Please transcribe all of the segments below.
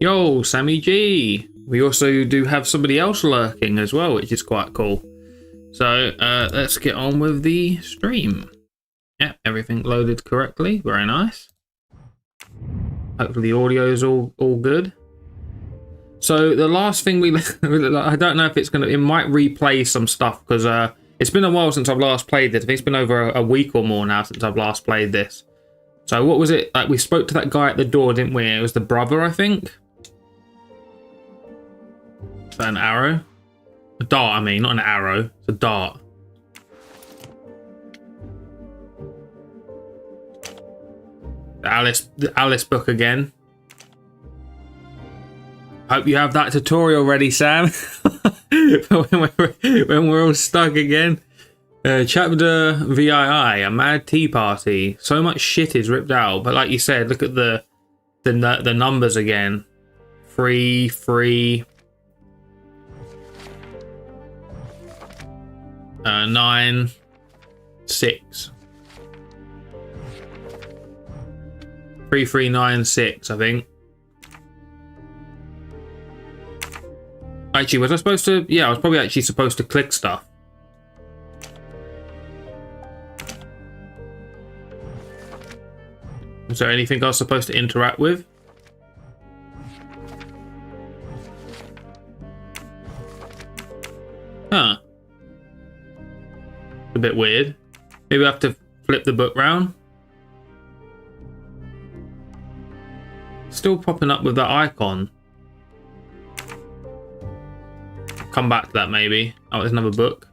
Yo, Sammy G. We also do have somebody else lurking as well, which is quite cool. So let's get on with the stream. Yeah, everything loaded correctly. Very nice. Hopefully the audio is all good. So the last thing I don't know if it's gonna, it might replay some stuff because it's been a while since I've last played this. I think it's been over a week or more now since I've last played this. So what was it? Like we spoke to that guy at the door, didn't we? It was the brother, I think. Is that an arrow? A dart, I mean, not an arrow. It's a dart. The Alice book again. Hope you have that tutorial ready, Sam. when we're all stuck again. Chapter VII, a mad tea party. So much shit is ripped out, but like you said, look at the numbers again. 3, 3. 9, 6. 3, 3, 9, 6, I think. Actually, was I supposed to? Yeah, I was probably actually supposed to click stuff. Is there anything I was supposed to interact with? Huh. A bit weird. Maybe I have to flip the book round. Still popping up with that icon. Come back to that maybe. Oh, there's another book.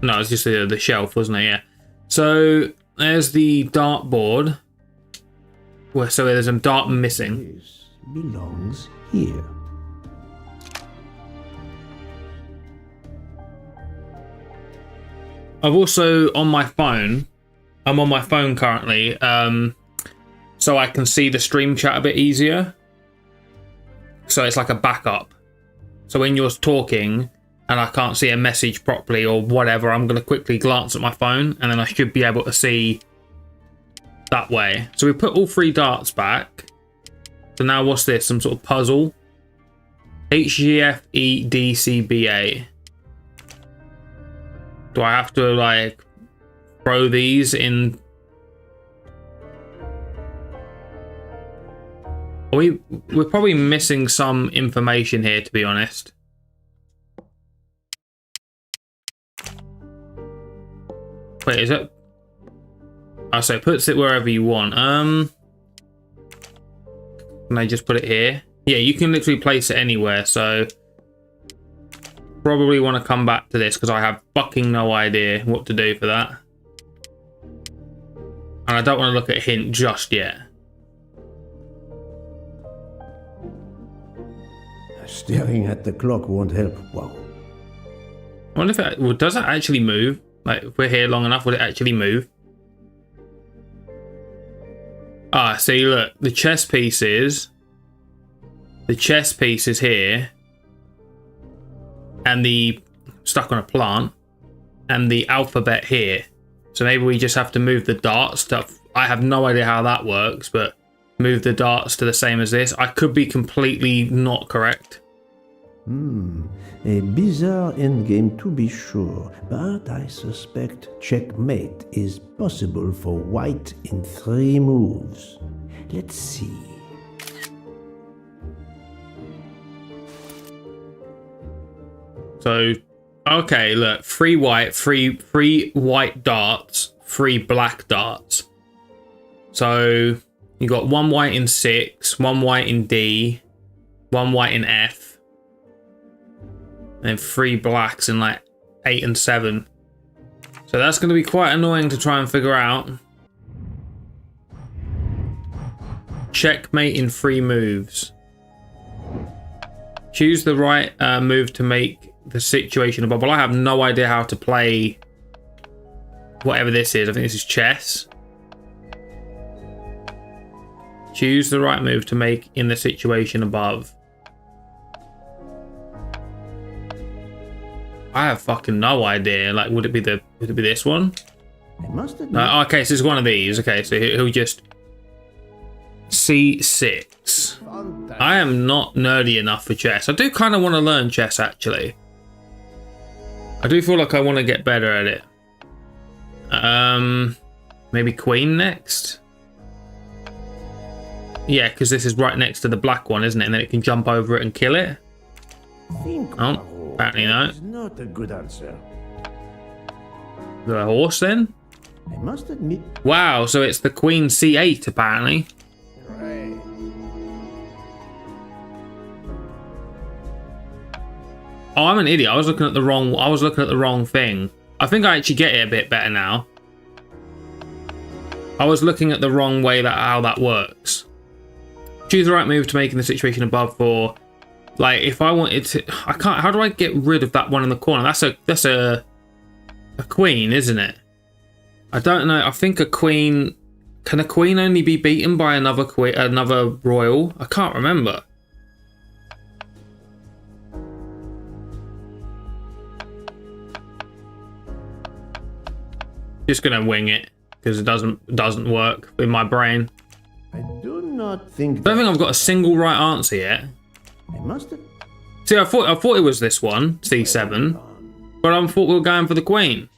No, it's just the shelf, wasn't it? Yeah. So there's the dartboard. Well, so there's a dart missing. This belongs here. I've also on my phone. I'm on my phone currently, so I can see the stream chat a bit easier. So it's like a backup. So when you're talking and I can't see a message properly or whatever, I'm going to quickly glance at my phone and then I should be able to see that way. So we put all 3 darts back. So now what's this? Some sort of puzzle. HGFEDCBA. Do I have to like throw these in? We're probably missing some information here, to be honest. Wait, is it? Oh, so it puts it wherever you want. Can I just put it here? Yeah, you can literally place it anywhere, so probably want to come back to this because I have fucking no idea what to do for that. And I don't want to look at a hint just yet. Staring at the clock won't help. Wow. I wonder if it, well, does it actually move? Like, if we're here long enough, would it actually move? Ah, see, look, the chess pieces. The chess piece is here. And the stuck on a plant. And the alphabet here. So maybe we just have to move the dart stuff. I have no idea how that works, but move the darts to the same as this. I could be completely not correct. A bizarre endgame to be sure, but I suspect checkmate is possible for white in 3 moves. Let's see. So, okay, look, 3 white, 3 white darts, 3 black darts. So you got 1 white in 6, 1 white in D, 1 white in F. And 3 blacks in like 8 and 7. So that's going to be quite annoying to try and figure out. Checkmate in 3 moves. Choose the right move to make the situation above. Well, I have no idea how to play whatever this is. I think this is chess. Choose the right move to make in the situation above. I have fucking no idea. Like, would it be this one? I must admit. No, okay, so it's one of these. Okay, so he'll just C6. Fantastic. I am not nerdy enough for chess. I do kind of want to learn chess, actually. I do feel like I want to get better at it. Maybe queen next? Yeah, because this is right next to the black one, isn't it? And then it can jump over it and kill it. Oh, apparently no. It's not a good answer. The horse then? I must admit. Wow, so it's the queen C8 apparently. Right. Oh, I'm an idiot. I was looking at the wrong thing. I think I actually get it a bit better now. I was looking at the wrong way how that works. Choose the right move to make in the situation above for, like, if I wanted to, I can't. How do I get rid of that one in the corner? That's a queen, isn't it? I don't know. I think a queen. Can a queen only be beaten by another royal? I can't remember. Just gonna wing it because it doesn't work in my brain. I do not think. I don't think I've got a single right answer yet. I must. See, I thought it was this one, C7, but I thought we were going for the queen.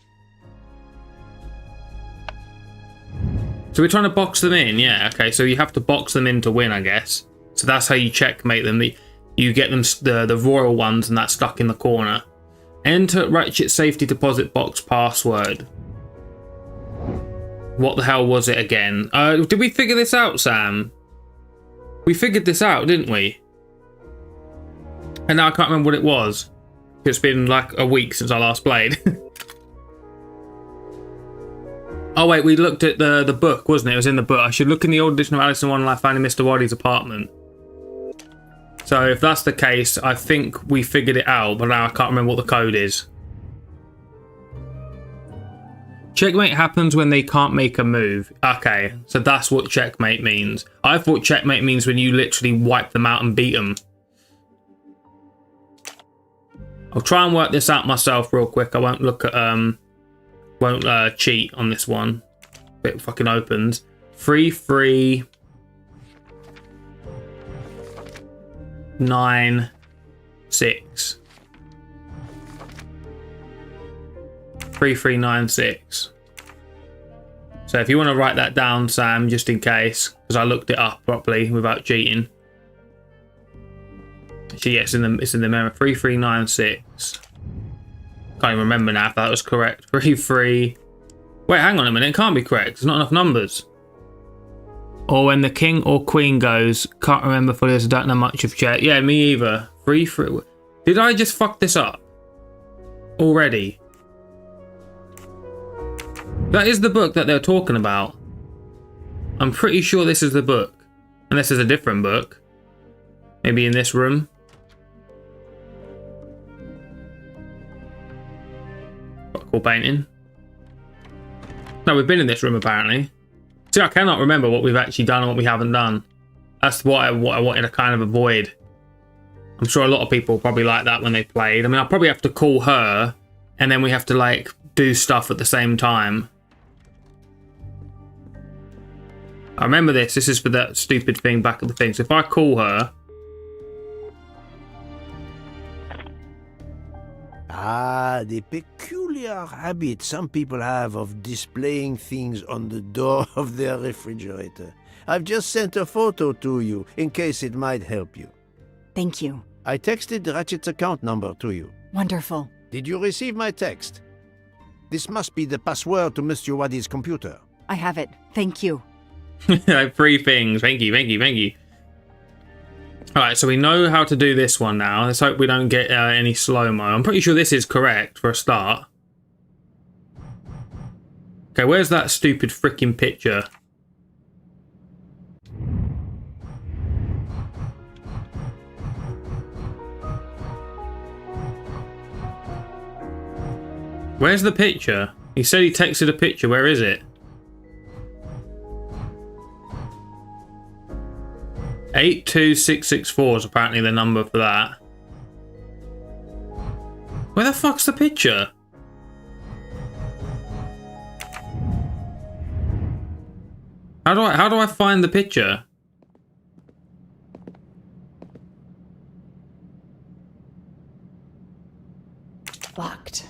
So we're trying to box them in, yeah. Okay, so you have to box them in to win, I guess. So that's how you checkmate them. You get them the royal ones, and that's stuck in the corner. Enter ratchet safety deposit box password. What the hell was it again? Did we figure this out, Sam? We figured this out, didn't we? And now I can't remember what it was. It's been like a week since I last played. Oh wait, we looked at the book, wasn't it? It was in the book. I should look in the old edition of Alice in Wonderland finding Mr. Waddy's apartment. So if that's the case, I think we figured it out, but now I can't remember what the code is. Checkmate happens when they can't make a move. Okay, so that's what checkmate means. I thought checkmate means when you literally wipe them out and beat them. I'll try and work this out myself real quick. I won't look at won't cheat on this one. It fucking opens. 3 3 9 6. 3396. So if you want to write that down, Sam, just in case, because I looked it up properly without cheating. Actually, yeah, it's in the memory. 3396. Can't even remember now if that was correct. 33. Wait, hang on a minute. It can't be correct. There's not enough numbers. Or when the king or queen goes. Can't remember for this. I don't know much of chat. Yeah, me either. 3 3. Did I just fuck this up already? That is the book that they're talking about. I'm pretty sure this is the book. Unless there's a different book. Maybe in this room. Cool painting. No, we've been in this room apparently. See, I cannot remember what we've actually done and what we haven't done. That's what I wanted to kind of avoid. I'm sure a lot of people probably like that when they played. I mean, I'll probably have to call her and then we have to like do stuff at the same time. I remember this. This is for that stupid thing back at the thing. So if I call her. Ah, the peculiar habit some people have of displaying things on the door of their refrigerator. I've just sent a photo to you, in case it might help you. Thank you. I texted Ratchet's account number to you. Wonderful. Did you receive my text? This must be the password to Mr. Waddy's computer. I have it. Thank you. 3 things. Thank you, thank you, thank you. Alright, so we know how to do this one now. Let's hope we don't get any slow-mo. I'm pretty sure this is correct for a start. Okay, where's that stupid freaking picture? Where's the picture? He said he texted a picture. Where is it? 82664 is apparently the number for that. Where the fuck's the picture? How do I find the picture? Locked.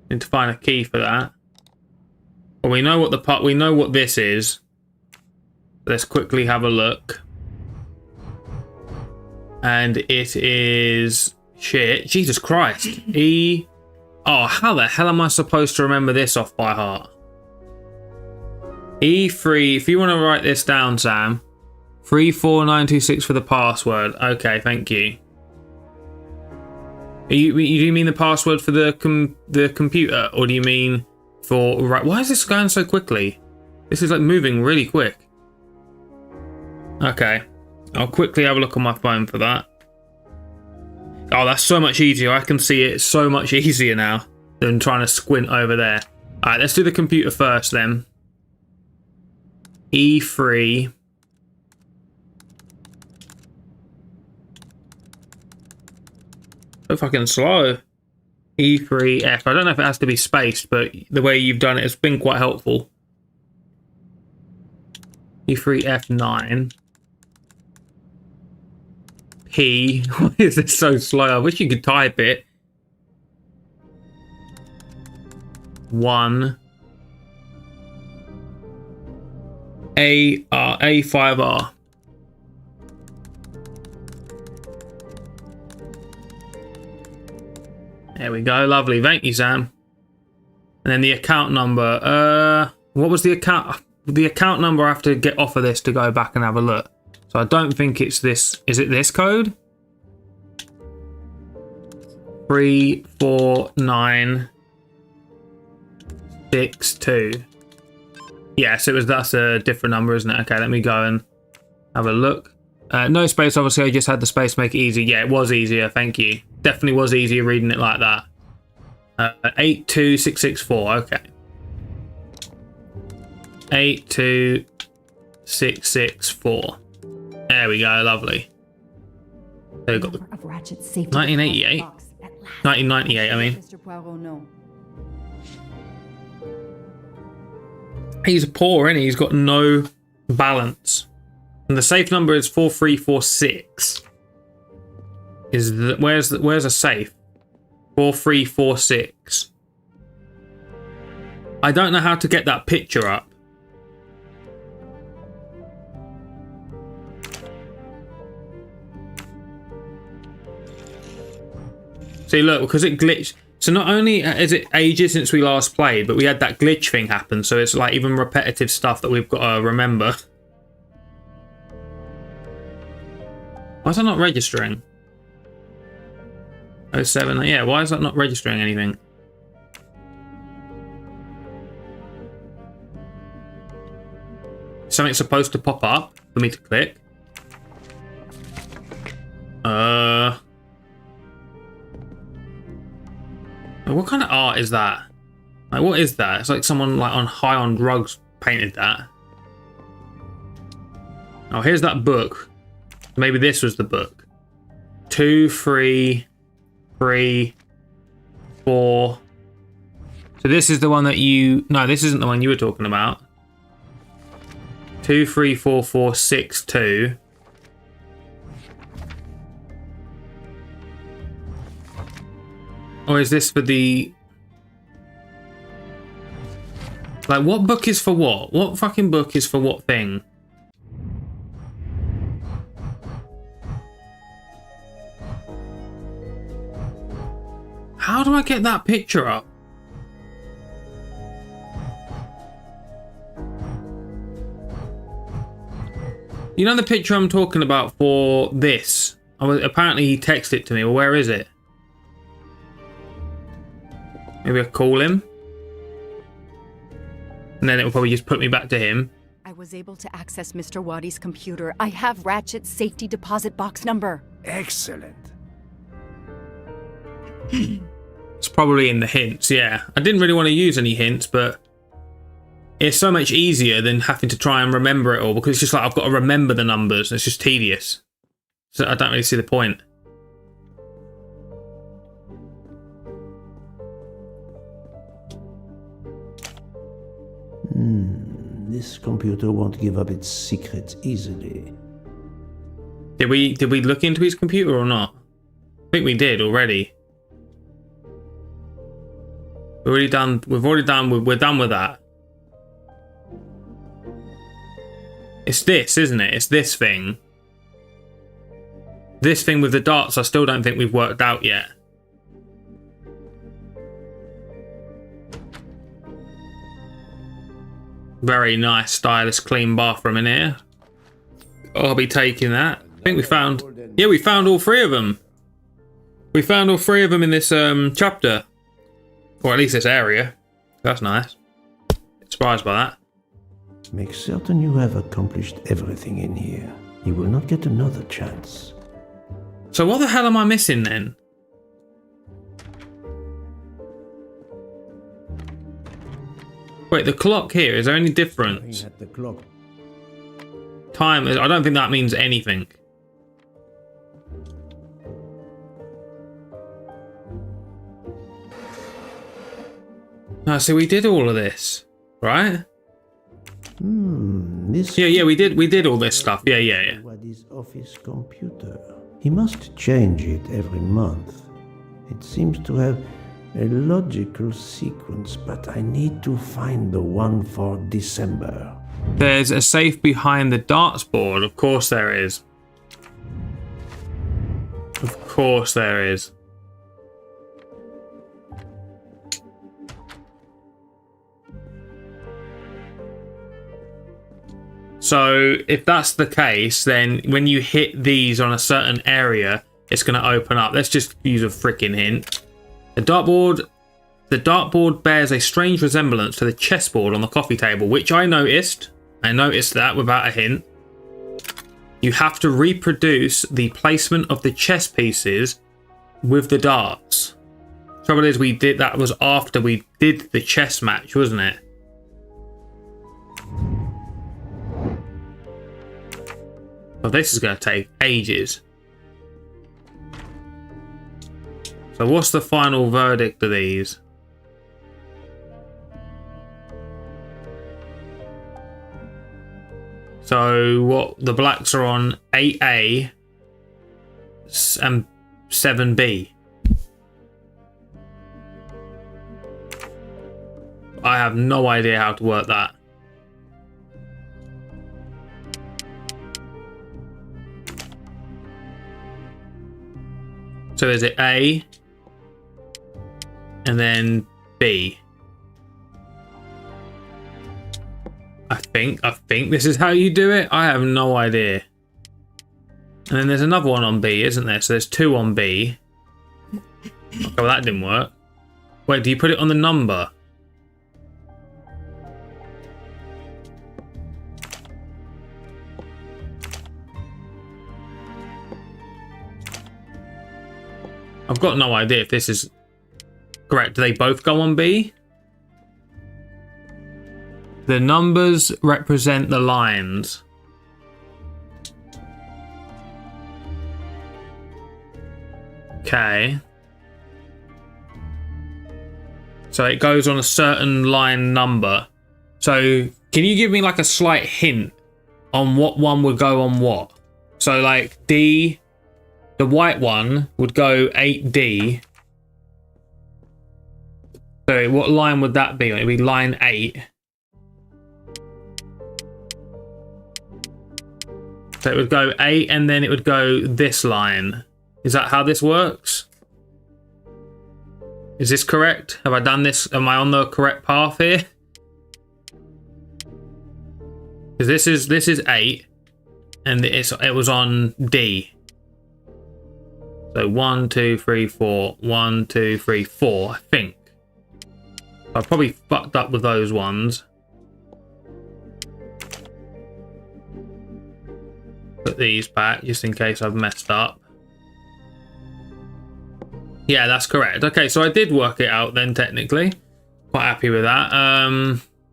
Need to find a key for that. Well, we know what this is. Let's quickly have a look. And it is shit. Jesus Christ. E. Oh, how the hell am I supposed to remember this off by heart? E3. If you want to write this down, Sam. 34926 for the password. Okay, thank you. Do you mean the password for the computer, or do you mean for right? Why is this going so quickly? This is like moving really quick. Okay, I'll quickly have a look on my phone for that. Oh, that's so much easier. I can see it so much easier now than trying to squint over there. All right, let's do the computer first then. E3. So fucking slow. E3F. I don't know if it has to be spaced, but the way you've done it has been quite helpful. E3F9. P. Why is this so slow? I wish you could type it. 1. A5R. There we go, lovely. Thank you, Sam. And then the account number. What was the account? The account number I have to get off of this to go back and have a look. So I don't think it's this. Is it this code? 34962. Yes, that's a different number, isn't it? Okay, let me go and have a look. No space, obviously. I just had the space to make it easy. Yeah, it was easier. Thank you. Definitely was easier reading it like that. 82664. Okay. 82664. There we go. Lovely. So we've got the 1988. 1998. I mean. Mr. Poirot, no. He's poor, isn't he? He's got no balance. And the safe number is 4346. Where's a safe? 4346. I don't know how to get that picture up. See, look, because it glitched. So not only is it ages since we last played, but we had that glitch thing happen. So it's like even repetitive stuff that we've got to remember. Why is that not registering? 07. Yeah, why is that not registering anything? Something's supposed to pop up for me to click. What kind of art is that? Like, what is that? It's like someone like high on drugs painted that. Oh, here's that book. Maybe this was the book. 2, 3, 3, 4. So this is the one that you... No, this isn't the one you were talking about. 2, 3, 4, 4, 6, 2. Or is this for the... Like, what book is for what? What fucking book is for what thing? How do I get that picture up? You know the picture I'm talking about for this? Apparently he texted it to me. Well, where is it? Maybe I'll call him. And then it will probably just put me back to him. I was able to access Mr. Waddy's computer. I have Ratchet's safety deposit box number. Excellent. It's probably in the hints, yeah. I didn't really want to use any hints, but it's so much easier than having to try and remember it all, because it's just like I've got to remember the numbers. It's just tedious. So I don't really see the point. This computer won't give up its secrets easily. Did we look into his computer or not? I think we did already. We're done with that. It's this, isn't it? It's this thing. This thing with the darts I still don't think we've worked out yet. Very nice, stylish, clean bathroom in here. I'll be taking that. I think we found... Yeah, we found all three of them. We found all three of them in this chapter. Or at least this area. That's nice. Surprised by that. Make certain you have accomplished everything in here. You will not get another chance. So what the hell am I missing then? Wait, the clock here, is there any difference? At the clock. Time, I don't think that means anything. No, so we did all of this, right? This Yeah, we did all this stuff. Yeah. Waddy's office computer. He must change it every month. It seems to have a logical sequence, but I need to find the one for December. There's a safe behind the darts board. Of course there is. Of course there is. So if that's the case, then when you hit these on a certain area, it's going to open up. Let's just use a freaking hint. The dartboard bears a strange resemblance to the chessboard on the coffee table, which I noticed. I noticed that without a hint. You have to reproduce the placement of the chess pieces with the darts. Trouble is, that was after we did the chess match, wasn't it? Well, this is going to take ages. So what's the final verdict of these? So what, the blacks are on 8A and 7B. I have no idea how to work that. So is it A and then B? I think this is how you do it. I have no idea. And then there's another one on B, isn't there? So there's two on B. Okay, well that didn't work. Wait, do you put it on the number? I've got no idea if this is correct. Do they both go on B? The numbers represent the lines. Okay. So it goes on a certain line number. So can you give me like a slight hint on what one would go on what? So like D, the white one would go 8D. So what line would that be? It would be line 8. So it would go 8 and then it would go this line. Is that how this works? Is this correct? Have I done this? Am I on the correct path here? Because this is 8 and it was on D. So 1, 2, 3, 4. 1, 2, 3, 4, I think. I probably fucked up with those ones. Put these back just in case I've messed up. Yeah, that's correct. Okay, so I did work it out then, technically. Quite happy with that.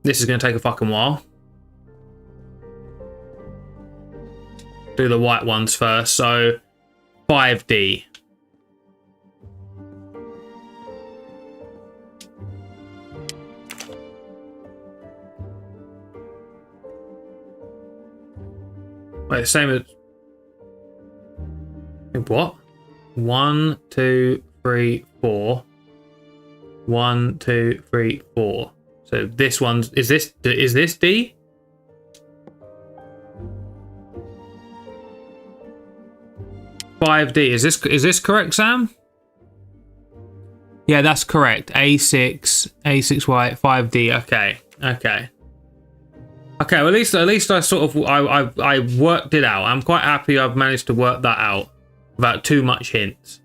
This is going to take a fucking while. Do the white ones first. So 5D. Wait, same as... What? 1, 2, 3, 4. 1, 2, 3, 4. So this one's... Is this D? $5D. Is this correct, Sam? Yeah, that's correct. A6Y 5D. Okay. Well, at least I sort of I worked it out. I'm quite happy I've managed to work that out without too much hints.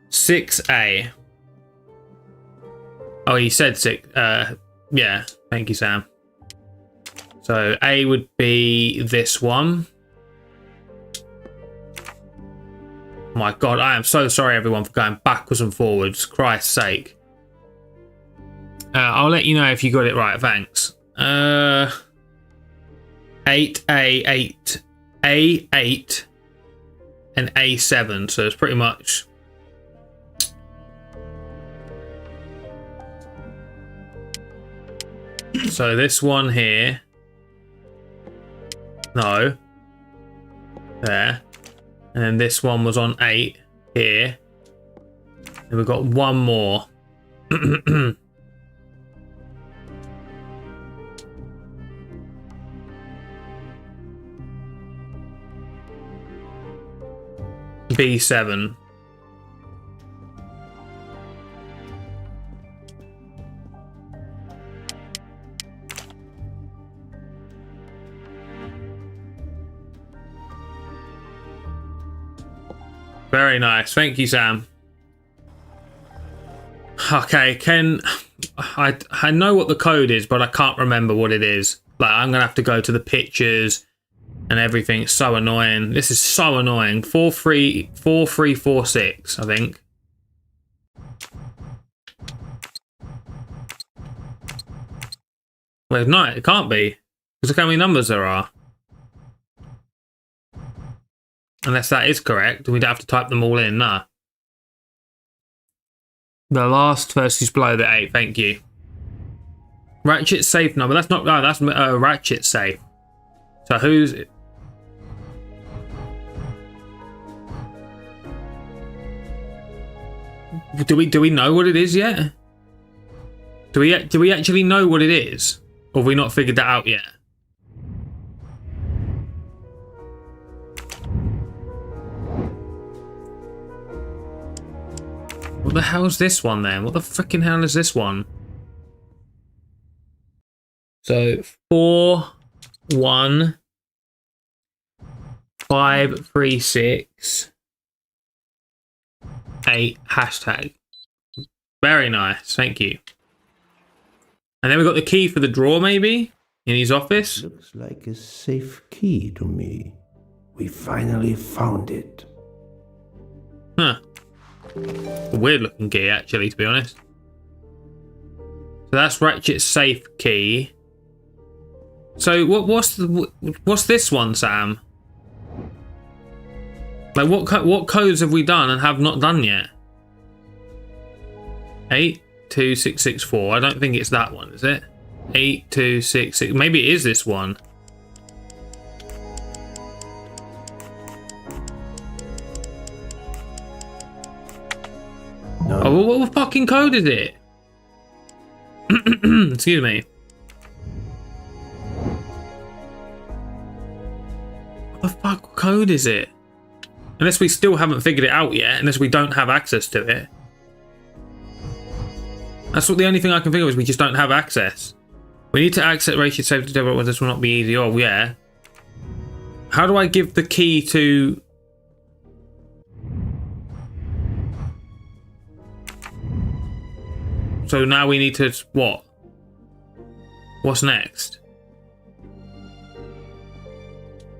6A. Oh, he said 6. Yeah. Thank you, Sam. So A would be this one. My God, I am so sorry, everyone, for going backwards and forwards. Christ's sake. I'll let you know if you got it right. Thanks. 8A8, A8, and A7. So it's pretty much. So this one here. No. There. And then this one was on 8 here. And we've got one more. B7. Very nice. Thank you, Sam. Okay, I know what the code is, but I can't remember what it is. Like, I'm going to have to go to the pictures and everything. It's so annoying. This is so annoying. 4346, I think. Well, no, it can't be. Because look how many numbers there are. Unless that is correct, we don't have to type them all in, nah. The last first is below the 8, thank you. Ratchet safe number, that's not, no, that's Ratchet safe. So who's it? Do we know what it is yet? Do we actually know what it is? Or have we not figured that out yet? What the hell's this one then? What the freaking hell is this one? So 41536 8 hashtag. Very nice, thank you. And then we've got the key for the drawer, maybe in his office. Looks like a safe key to me. We finally found it. Huh. A weird looking key, actually, to be honest. So that's Ratchet's safe key. So what's this one, Sam? Like what codes have we done and have not done yet? 82664. I don't think it's that one, is it? 8266. Maybe it is this one. No. Oh, what fucking code is it? Excuse me. What the fuck code is it? Unless we still haven't figured it out yet, unless we don't have access to it. That's what the only thing I can think of is we just don't have access. We need to access ratio safety to well, this will not be easy. Oh yeah. How do I give the key to? So now we need to what? What's next?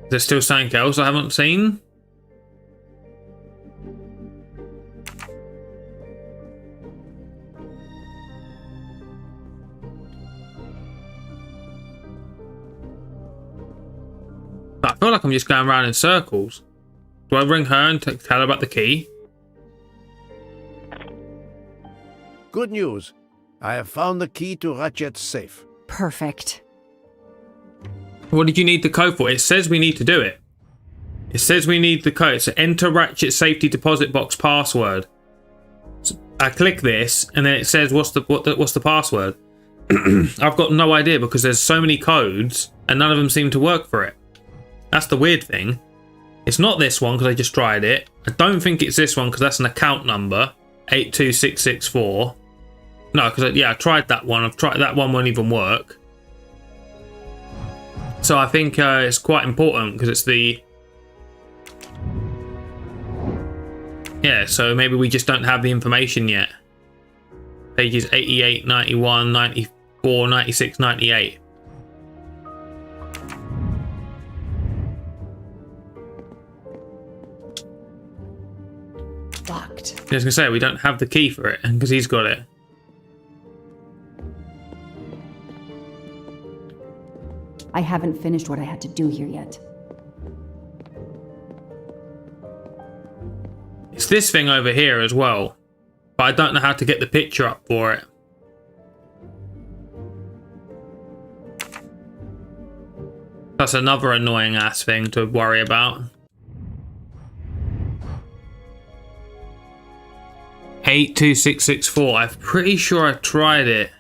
Is there still something else I haven't seen? I feel like I'm just going around in circles. Do I ring her and tell her about the key? Good news. I have found the key to Ratchet's safe. Perfect. What did you need the code for? It says we need to do it. It says we need the code. So enter Ratchet safety deposit box password. So I click this, and then it says what's the password. I've got no idea because there's so many codes, and none of them seem to work for it. That's the weird thing. It's not this one because I just tried it. I don't think it's this one because that's an account number, 82664. No, because I tried that one. I've tried that one, won't even work. So I think it's quite important because it's the... Yeah, so maybe we just don't have the information yet. Pages 88, 91, 94, 96, 98. Locked. I was going to say, we don't have the key for it because he's got it. I haven't finished what I had to do here yet. It's this thing over here as well, but I don't know how to get the picture up for it. That's another annoying ass thing to worry about. 82664. I'm pretty sure I tried it.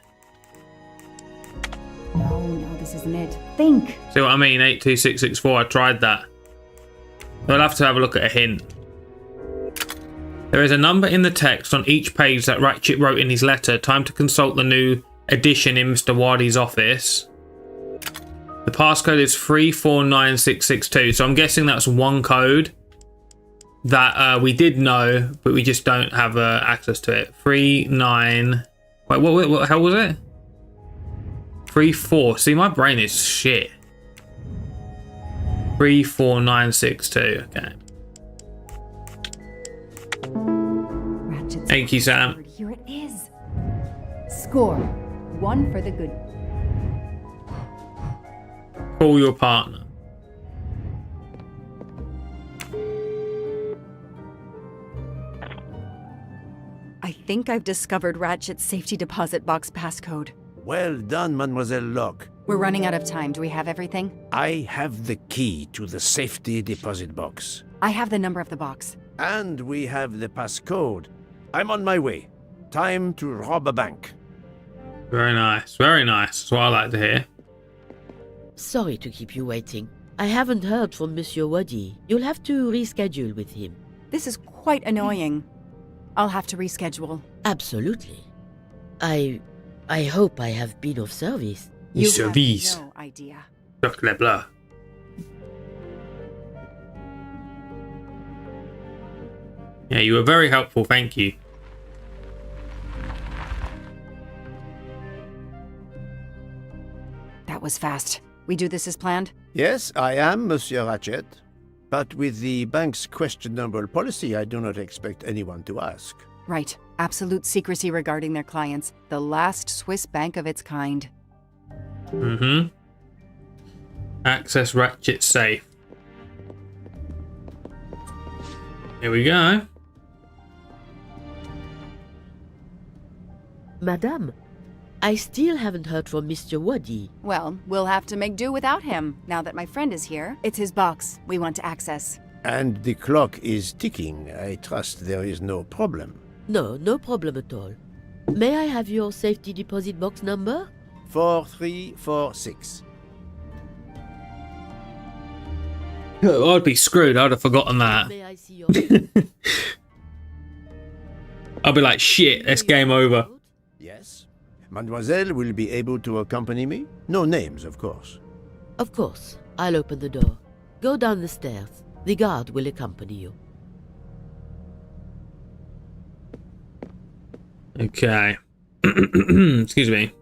No, this isn't it. Think. See what I mean? 82664. I tried that. I'll have to have a look at a hint. There is a number in the text on each page that Ratchet wrote in his letter. Time to consult the new edition in Mr. Waddy's office. The passcode is 349662. So I'm guessing that's one code that we did know, but we just don't have access to it. 39. Wait, what the hell was it? 34. See, my brain is shit. 34962. Okay. Ratchet's Thank you, Sam. password. Here it is. Score. 1 for the good. Call your partner. I think I've discovered Ratchet's safety deposit box passcode. Well done, Mademoiselle Locke. We're running out of time. Do we have everything? I have the key to the safety deposit box. I have the number of the box. And we have the passcode. I'm on my way. Time to rob a bank. Very nice. Very nice. That's what I like to hear. Sorry to keep you waiting. I haven't heard from Monsieur Waddy. You'll have to reschedule with him. This is quite annoying. I'll have to reschedule. Absolutely. I hope I have been of service. You Service. have no idea. Chocolat blanc. Yeah, you were very helpful. Thank you. That was fast. We do this as planned? Yes, I am, Monsieur Ratchet. But with the bank's questionable policy, I do not expect anyone to ask. Right. Absolute secrecy regarding their clients. The last Swiss bank of its kind. Mm-hmm. Access Ratchet safe. Here we go. Madame, I still haven't heard from Mr. Waddy. Well, we'll have to make do without him. Now that my friend is here, it's his box we want to access. And the clock is ticking. I trust there is no problem. No problem at all. May I have your safety deposit box number? 4346. I'd be screwed. I'd have forgotten that. May I see your... I'd be like, shit, it's game over. Yes? Mademoiselle will be able to accompany me? No names, of course. Of course. I'll open the door. Go down the stairs. The guard will accompany you. Okay. Excuse me.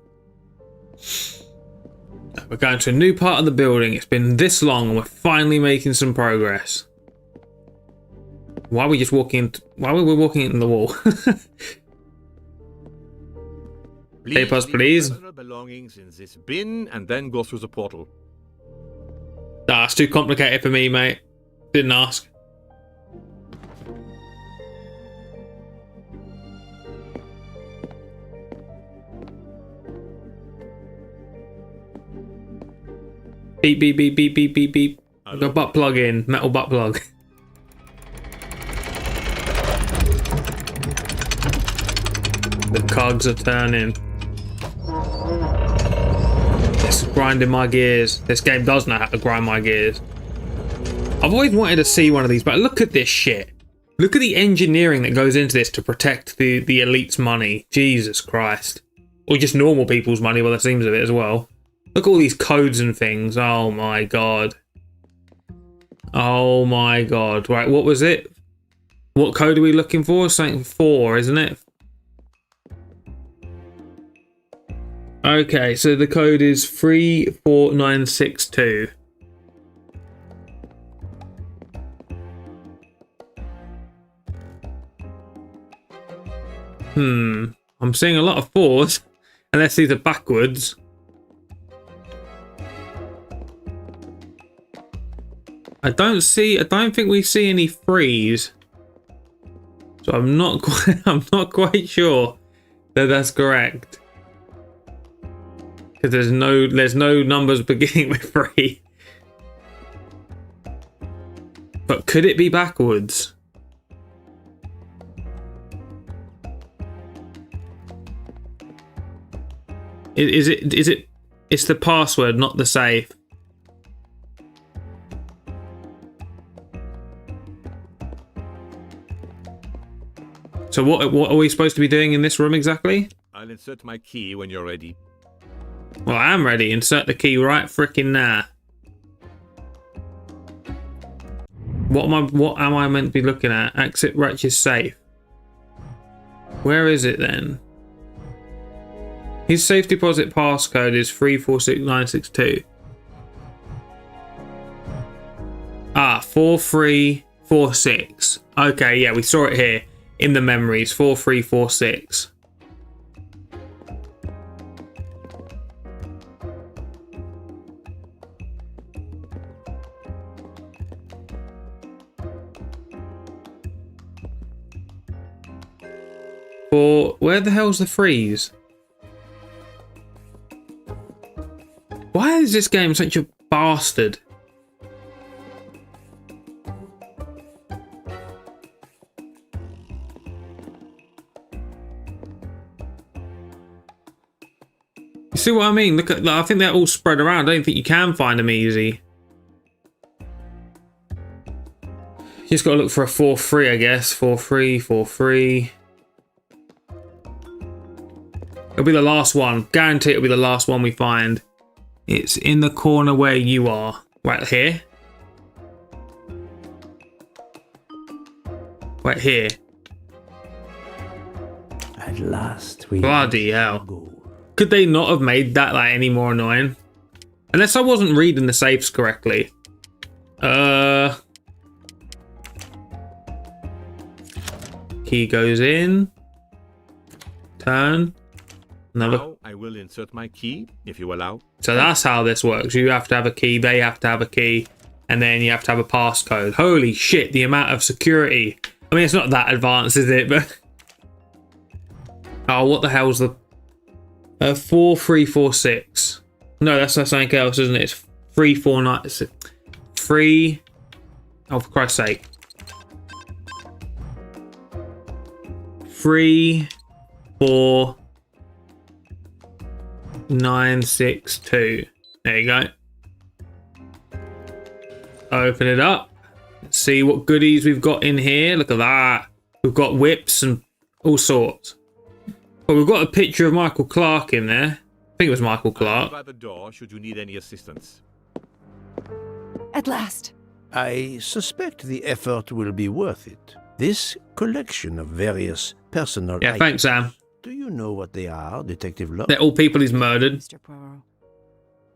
We're going to a new part of the building. It's been this long and we're finally making some progress. Why are we just walking why were we walking in the wall? Papers, please. Personal belongings in this bin and then go through the portal. That's too complicated for me, mate. Didn't ask. Beep, beep, beep, beep, beep, beep, beep. Got a butt plug in, metal butt plug. The cogs are turning. It's grinding my gears. This game does know how to grind my gears. I've always wanted to see one of these, but look at this shit. Look at the engineering that goes into this to protect the elite's money. Jesus Christ. Or just normal people's money, by the seams of it as well. Look at all these codes and things. Oh my god. Oh my god. Right, what was it? What code are we looking for? Something 4, isn't it? Okay, so the code is 34962. I'm seeing a lot of 4s, unless these are backwards. I don't think we see any 3s. So I'm not quite sure that that's correct. Because there's no numbers beginning with 3. But could it be backwards? Is it? It's the password, not the safe. So what are we supposed to be doing in this room exactly? I'll insert my key when you're ready. Well, I am ready. Insert the key right frickin' now. What am I meant to be looking at? Exit Ratchet's safe. Where is it then? His safe deposit passcode is 346962. Ah, 4346. Okay, yeah, we saw it here in the memories. 4346. Where the hell's the freeze? Why is this game such a bastard? You see what I mean? Look at, I think they're all spread around. I don't think you can find them easy. You just gotta look for a 4-3, I guess. 4-3, 4-3. It'll be the last one. Guarantee it'll be the last one we find. It's in the corner where you are. Right here. Right here. At last we Bloody hell. go. Could they not have made that like any more annoying? Unless I wasn't reading the safes correctly. Key goes in. Turn. Now I will insert my key, if you allow. So that's how this works. You have to have a key, they have to have a key, and then you have to have a passcode. Holy shit, the amount of security. I mean, it's not that advanced, is it? But oh, what the hell's the 4346? No, that's something else, isn't it? It's 349. 3. Oh, for Christ's sake. 34962. There you go. Open it up. Let's see what goodies we've got in here. Look at that. We've got whips and all sorts. But we've got a picture of Michael Clark in there. I think it was Michael Clark. By the door, should you need any assistance. At last. I suspect the effort will be worth it. This collection of various personal Yeah, items. thanks, Sam. Do you know what they are, Detective Locke? They're all people he's murdered. Mr. Poirot.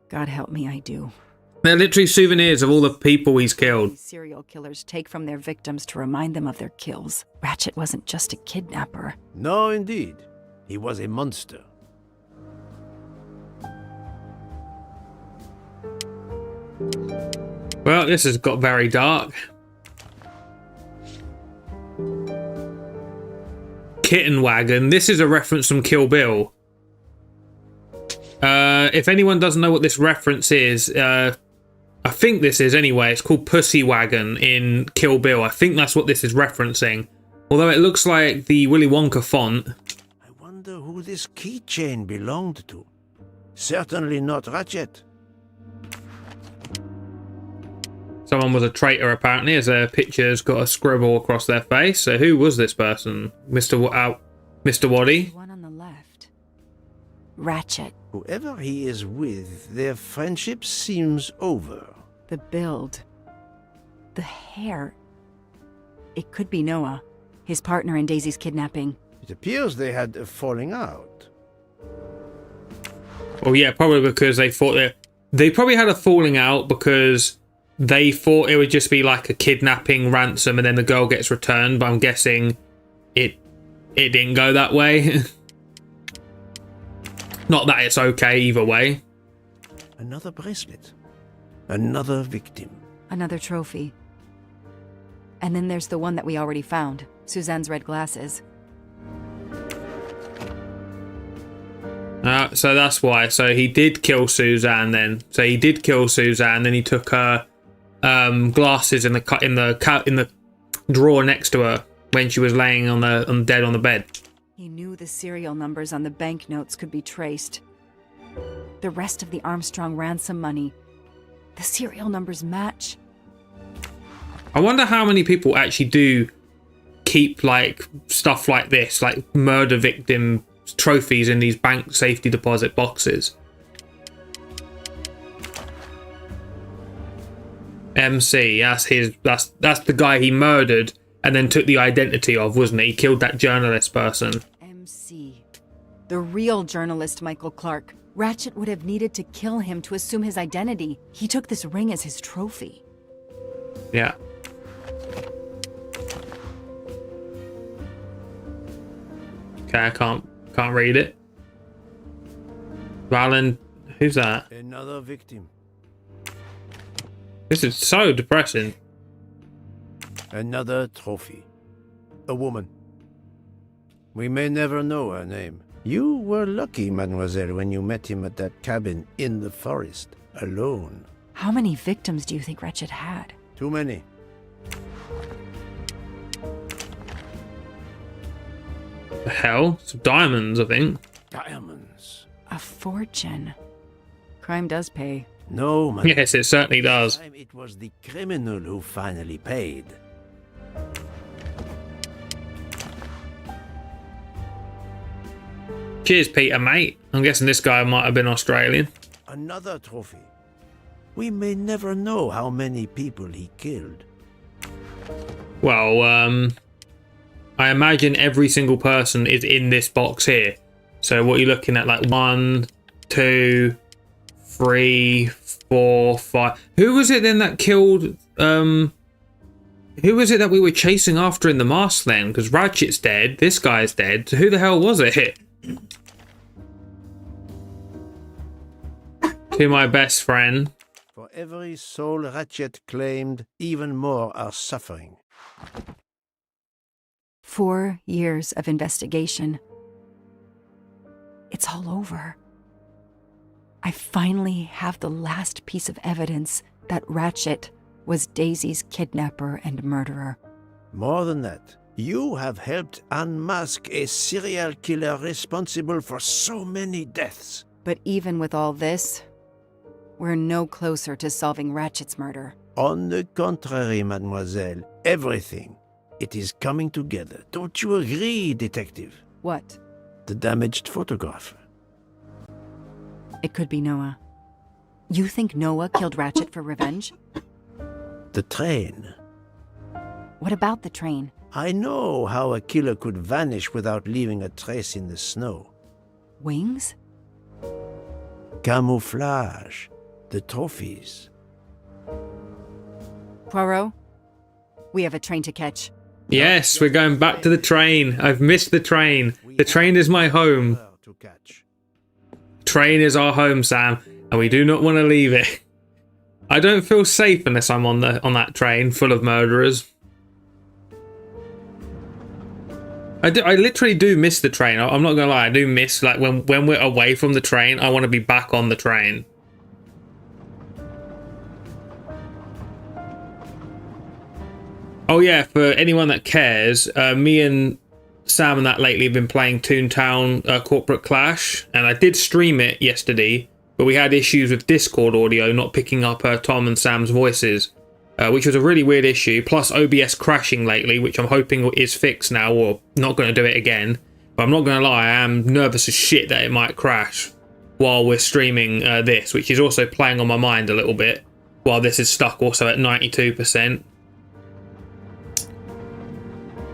God help me, I do. They're literally souvenirs of all the people he's killed. These serial killers take from their victims to remind them of their kills. Ratchet wasn't just a kidnapper. No, indeed. He was a monster. Well, this has got very dark. Kitten Wagon. This is a reference from Kill Bill. If anyone doesn't know what this reference is, I think this is anyway. It's called Pussy Wagon in Kill Bill. I think that's what this is referencing. Although it looks like the Willy Wonka font. I wonder who this keychain belonged to. Certainly not Ratchet. Someone was a traitor apparently, as their picture's got a scribble across their face. So who was this person? Mr. Waddy? The one on the left. Ratchet. Whoever he is with, their friendship seems over. The build. The hair. It could be Noah, his partner in Daisy's kidnapping. It appears they had a falling out. Well, yeah, probably because they thought they probably had a falling out because they thought it would just be like a kidnapping ransom and then the girl gets returned. But I'm guessing it didn't go that way. Not that it's okay either way. Another bracelet. Another victim. Another trophy. And then there's the one that we already found. Suzanne's red glasses. So that's why. So he did kill Suzanne then. So he did kill Suzanne. Then he took her glasses in the drawer next to her when she was laying dead on the bed. He knew the serial numbers on the banknotes could be traced. The rest of the Armstrong ransom money. The serial numbers match. I wonder how many people actually do keep like stuff like this, like murder victim trophies in these bank safety deposit boxes. MC, that's the guy he murdered and then took the identity of, wasn't he? He killed that journalist person. MC. The real journalist Michael Clark. Ratchet would have needed to kill him to assume his identity. He took this ring as his trophy. Yeah. Okay, I can't read it. Valen, who's that? Another victim. This is so depressing. Another trophy. A woman. We may never know her name. You were lucky, mademoiselle, when you met him at that cabin in the forest, alone. How many victims do you think Ratchet had? Too many. The hell? Some diamonds, I think. Diamonds. A fortune. Crime does pay. No, mademoiselle. Yes, it certainly does. This time it was the criminal who finally paid. Cheers, Peter, mate. I'm guessing this guy might have been Australian. Another trophy. We may never know how many people he killed. Well, I imagine every single person is in this box here. So what you're looking at, like 1, 2, 3, 4, 5. Who was it then that killed? Who was it that we were chasing after in the mask then? Because Ratchet's dead. This guy's dead. So who the hell was it? To my best friend. For every soul Ratchet claimed, even more are suffering. 4 years of investigation. It's all over. I finally have the last piece of evidence that Ratchet was Daisy's kidnapper and murderer. More than that, you have helped unmask a serial killer responsible for so many deaths. But even with all this, we're no closer to solving Ratchet's murder. On the contrary, mademoiselle, everything. It is coming together. Don't you agree, detective? What? The damaged photograph. It could be Noah. You think Noah killed Ratchet for revenge? The train. What about the train? I know how a killer could vanish without leaving a trace in the snow. Wings? Camouflage. The trophies. Poirot? We have a train to catch. Yes, we're going back to the train. I've missed the train. The train is my home. To catch. Train is our home, Sam, and we do not want to leave it. I don't feel safe unless I'm on that train full of murderers. I literally do miss the train. I'm not gonna lie, I do miss, like, when we're away from the train, I want to be back on the train. Oh yeah, for anyone that cares, me and Sam and that lately have been playing Toontown Corporate Clash, and I did stream it yesterday, but we had issues with Discord audio not picking up Tom and Sam's voices, which was a really weird issue, plus OBS crashing lately, which I'm hoping is fixed now, or not going to do it again. But I'm not going to lie, I am nervous as shit that it might crash while we're streaming this, which is also playing on my mind a little bit, while this is stuck also at 92%.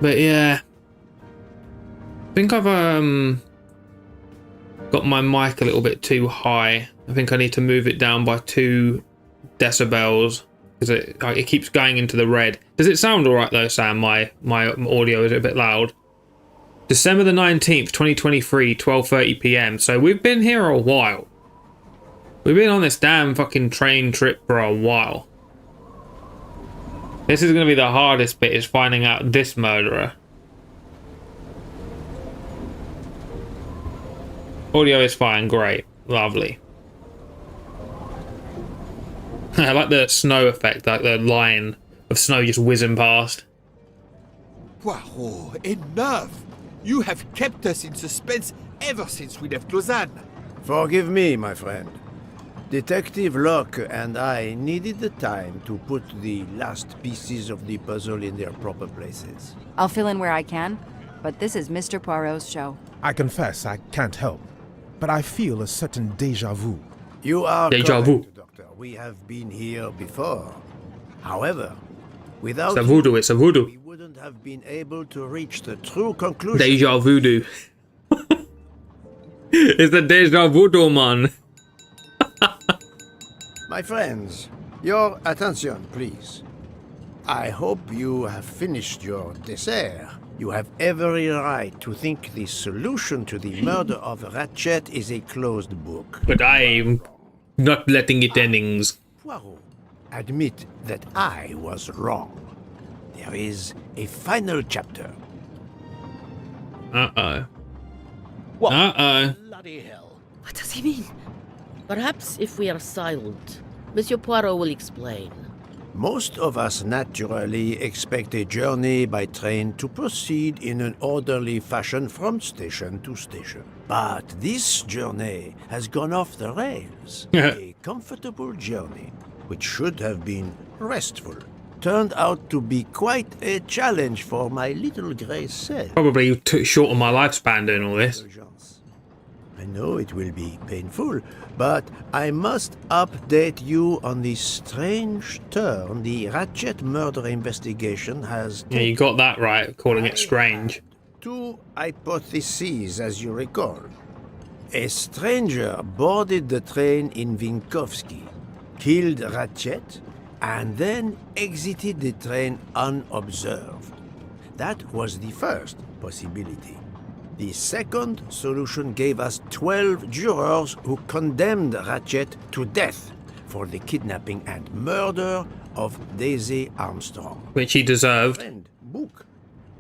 But yeah, I think I've got my mic a little bit too high. I think I need to move it down by 2 decibels because it keeps going into the red. Does it sound all right though, Sam? My audio is a bit loud. December the 19th, 2023, 12:30 p.m. So we've been here a while. We've been on this damn fucking train trip for a while. This is going to be the hardest bit, is finding out this murderer. Audio is fine, great, lovely. I like the snow effect, like the line of snow just whizzing past. Poirot, enough! You have kept us in suspense ever since we left Lausanne. Forgive me, my friend. Detective Locke and I needed the time to put the last pieces of the puzzle in their proper places. I'll fill in where I can, but this is Mr. Poirot's show. I confess I can't help, but I feel a certain déjà vu. You are Déjà correct, vu. Doctor. We have been here before. However, without It's a voodoo, it's a voodoo. we wouldn't have been able to reach the true conclusion. Deja voodoo. It's the deja voodoo, man. My friends, your attention, please. I hope you have finished your dessert. You have every right to think the solution to the murder of Ratchet is a closed book. But I'm not letting it endings. Poirot, admit that I was wrong. There is a final chapter. Uh-oh. What? Uh-oh. Bloody hell. What does he mean? Perhaps if we are silent, Monsieur Poirot will explain. Most of us naturally expect a journey by train to proceed in an orderly fashion from station to station. But this journey has gone off the rails. A comfortable journey, which should have been restful, turned out to be quite a challenge for my little grey cell. Probably short on my lifespan doing all this. I know it will be painful, but I must update you on the strange turn the Ratchet murder investigation has Yeah, you got that right, calling it strange. 2 hypotheses, as you recall. A stranger boarded the train in Vinkovsky, killed Ratchet, and then exited the train unobserved. That was the first possibility. The second solution gave us 12 jurors who condemned Ratchet to death for the kidnapping and murder of Daisy Armstrong. Which he deserved. Friend Book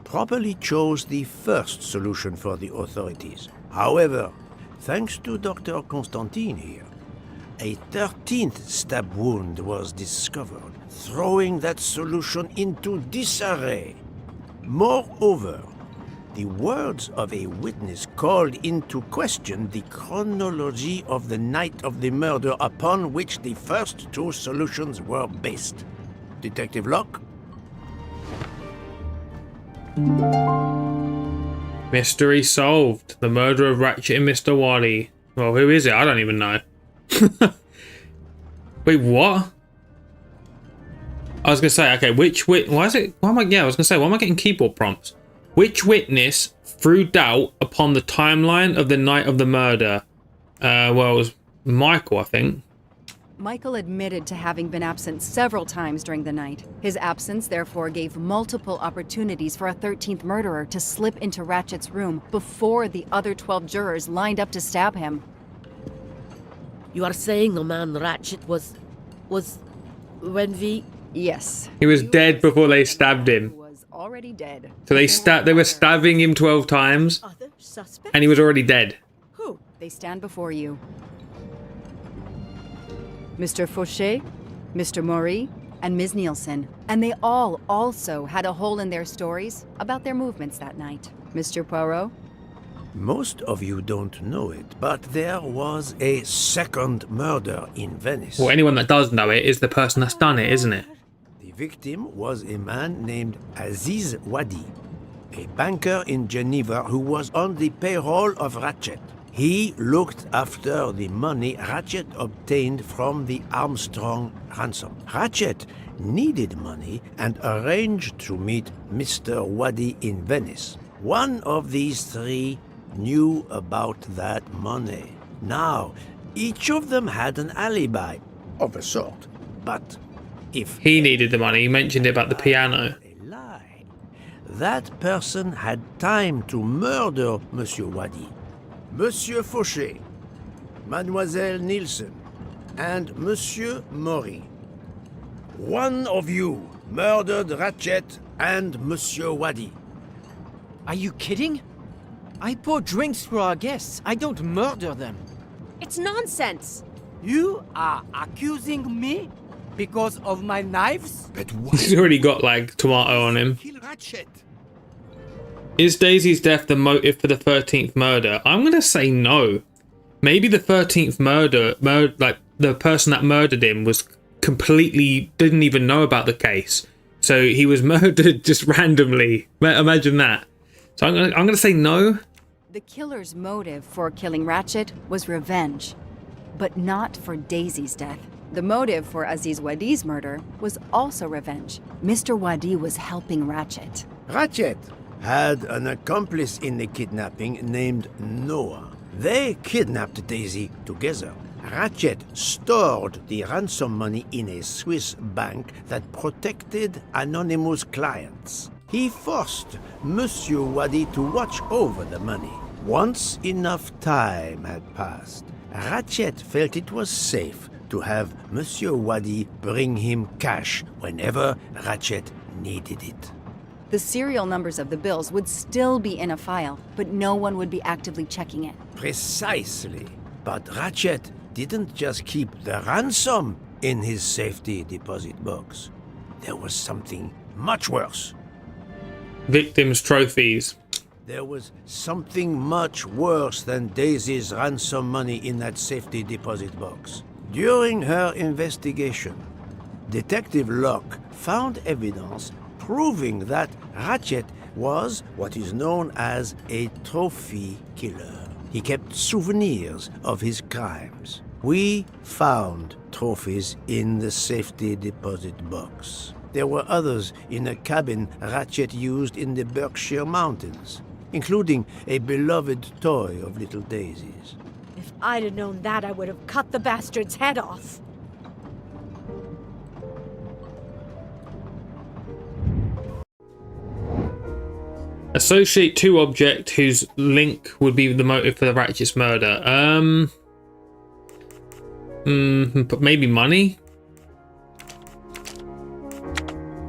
properly chose the first solution for the authorities. However, thanks to Dr. Constantine here, a 13th stab wound was discovered, throwing that solution into disarray. Moreover, the words of a witness called into question the chronology of the night of the murder upon which the first 2 solutions were based. Detective Locke? Mystery solved. The murder of Ratchet and Mr. Wally. Well, who is it? I don't even know. Wait, what? I was gonna say, okay, why am I getting keyboard prompts? Which witness threw doubt upon the timeline of the night of the murder? Well, it was Michael, I think. Michael admitted to having been absent several times during the night. His absence therefore gave multiple opportunities for a 13th murderer to slip into Ratchet's room before the other 12 jurors lined up to stab him. You are saying the man Ratchet was when we... Yes. He was dead before they stabbed him. He was already dead. So they were stabbing him 12 times, Other suspects? and he was already dead. Who? They stand before you. Mr. Fauché, Mr. Maury, and Ms. Nielsen, and they all also had a hole in their stories about their movements that night. Mr. Poirot? Most of you don't know it, but there was a second murder in Venice. Well, anyone that does know it is the person that's done it, isn't it? The victim was a man named Aziz Wadi, a banker in Geneva who was on the payroll of Ratchet. He looked after the money Ratchet obtained from the Armstrong ransom. Ratchet needed money and arranged to meet Mr. Wadi in Venice. One of these three knew about that money. Now, each of them had an alibi of a sort, but if He needed the money. He mentioned it about the piano. a lie, that person had time to murder Monsieur Wadi. Monsieur Fauché, Mademoiselle Nielsen, and Monsieur Maury. One of you murdered Ratchet and Monsieur Wadi. Are you kidding? I pour drinks for our guests. I don't murder them. It's nonsense. You are accusing me because of my knives? But why He's already got like tomato on him. kill Ratchet? Is Daisy's death the motive for the 13th murder? I'm gonna say no. Maybe the 13th murder, like the person that murdered him was completely didn't even know about the case, so he was murdered just randomly. Imagine that. So I'm gonna say no. The killer's motive for killing Ratchet was revenge, but not for Daisy's death. The motive for Aziz Wadi's murder was also revenge. Mr. Wadi was helping Ratchet. Ratchet had an accomplice in the kidnapping named Noah. They kidnapped Daisy together. Ratchet stored the ransom money in a Swiss bank that protected anonymous clients. He forced Monsieur Wadi to watch over the money. Once enough time had passed, Ratchet felt it was safe to have Monsieur Wadi bring him cash whenever Ratchet needed it. The serial numbers of the bills would still be in a file, but no one would be actively checking it. Precisely. But Ratchet didn't just keep the ransom in his safety deposit box. There was something much worse. Victims' trophies. There was something much worse than Daisy's ransom money in that safety deposit box. During her investigation, Detective Locke found evidence proving that Ratchet was what is known as a trophy killer. He kept souvenirs of his crimes. We found trophies in the safety deposit box. There were others in a cabin Ratchet used in the Berkshire Mountains, including a beloved toy of little Daisy's. If I'd have known that, I would have cut the bastard's head off. Associate two object whose link would be the motive for the Ratchet's murder. But maybe money?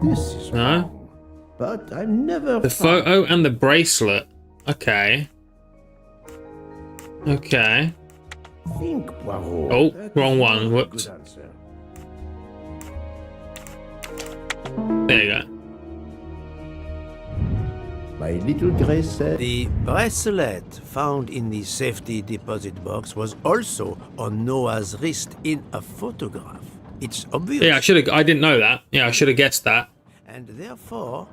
This is No? wrong, but I never The photo and the bracelet. Okay. Okay. think, Poirot. Oh, That wrong is one. not a Whoops. good answer. There you go. My little Grace said, The bracelet found in the safety deposit box was also on Noah's wrist in a photograph. It's obvious. Yeah, I didn't know that. Yeah, I should have guessed that. And therefore,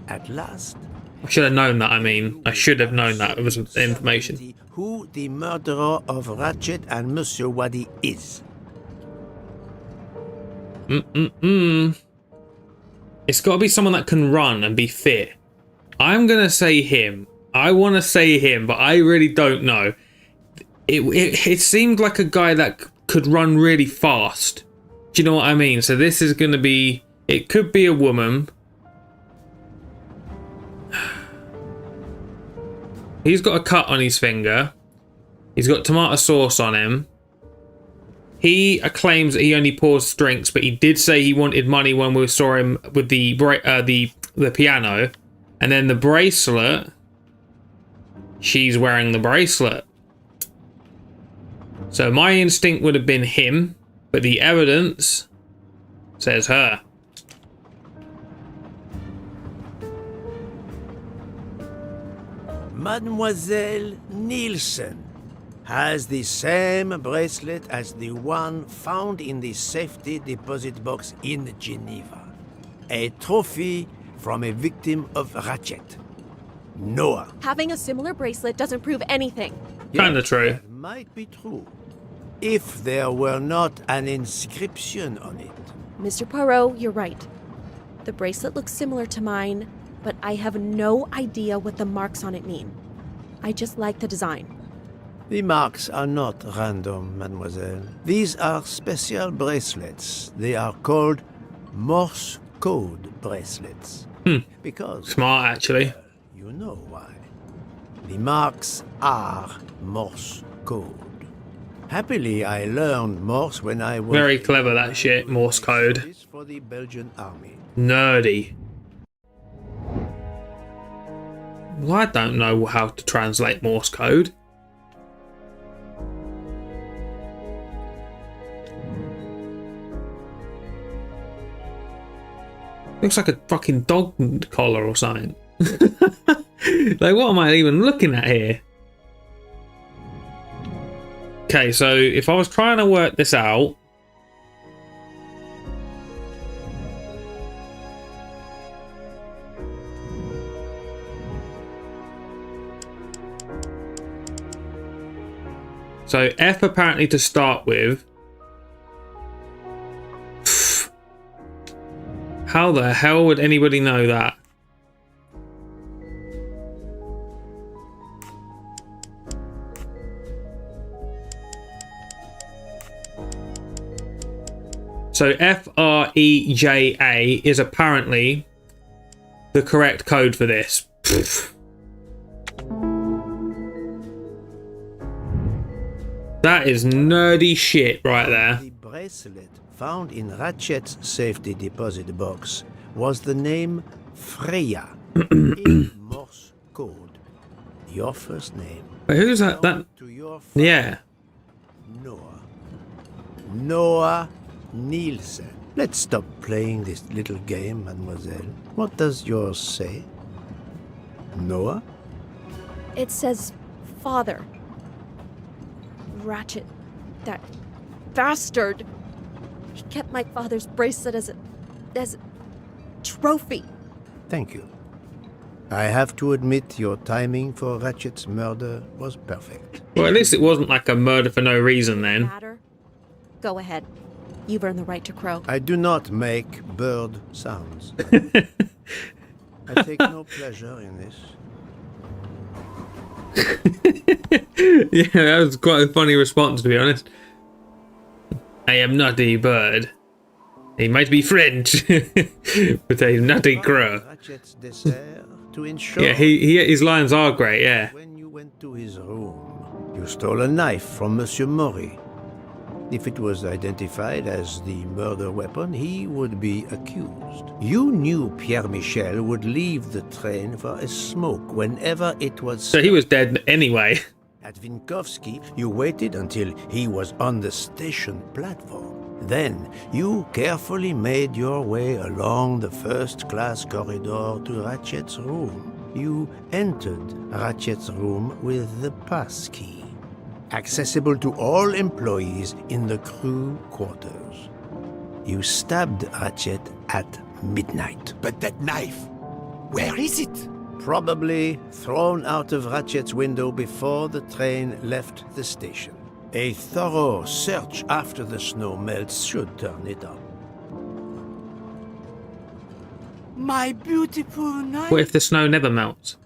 at last, I should have known that, I mean. I should have known that. It was information. who the murderer of Ratchet and Monsieur Wadi is. It's got to be someone that can run and be fit. I'm going to say him. I want to say him, but I really don't know. It seemed like a guy that could run really fast. Do you know what I mean? So this is going to be... It could be a woman. He's got a cut on his finger. He's got tomato sauce on him. He claims that he only pours drinks, but he did say he wanted money when we saw him with the piano. And then the bracelet. She's wearing the bracelet. So my instinct would have been him, but the evidence says her. Mademoiselle Nielsen has the same bracelet as the one found in the safety deposit box in Geneva. A trophy from a victim of Ratchet. Noah. Having a similar bracelet doesn't prove anything. Kinda true. That might be true. If there were not an inscription on it. Mr. Poirot, you're right. The bracelet looks similar to mine, but I have no idea what the marks on it mean. I just like the design. The marks are not random, mademoiselle. These are special bracelets. They are called Morse code bracelets. Because... Smart, actually. You know why. The marks are Morse code. Happily, I learned Morse when I was... Very clever, that shit, Morse code. For the Belgian army. Nerdy. Well, I don't know how to translate Morse code. Looks like a fucking dog collar or something. Like, what am I even looking at here? Okay, so if I was trying to work this out... So F apparently to start with. How the hell would anybody know that? So FREJA is apparently the correct code for this. That is nerdy shit right there. The bracelet found in Ratchet's safety deposit box was the name Freya in Morse code. Your first name. Wait, who's that? Yeah. Noah Nielsen. Let's stop playing this little game, mademoiselle. What does yours say? Noah? It says father. Ratchet. That bastard. He kept my father's bracelet as a trophy. Thank you. I have to admit your timing for Ratchet's murder was perfect. Well, at least it wasn't like a murder for no reason then. Go ahead. You've earned the right to crow. I do not make bird sounds. I take no pleasure in this. Yeah, that was quite a funny response, to be honest. I am not a bird. He might be French, but a nutty crow. Yeah, his lines are great, yeah. When you went to his room, you stole a knife from Monsieur Maury. If it was identified as the murder weapon, he would be accused. You knew Pierre Michel would leave the train for a smoke whenever it was... So he was dead anyway. At Vinkovsky, you waited until he was on the station platform. Then, you carefully made your way along the first-class corridor to Ratchet's room. You entered Ratchet's room with the pass key, accessible to all employees in the crew quarters. You stabbed Ratchet at midnight. But that knife, where is it? Probably thrown out of Ratchet's window before the train left the station. A thorough search after the snow melts should turn it up. My beautiful knife. What if the snow never melts?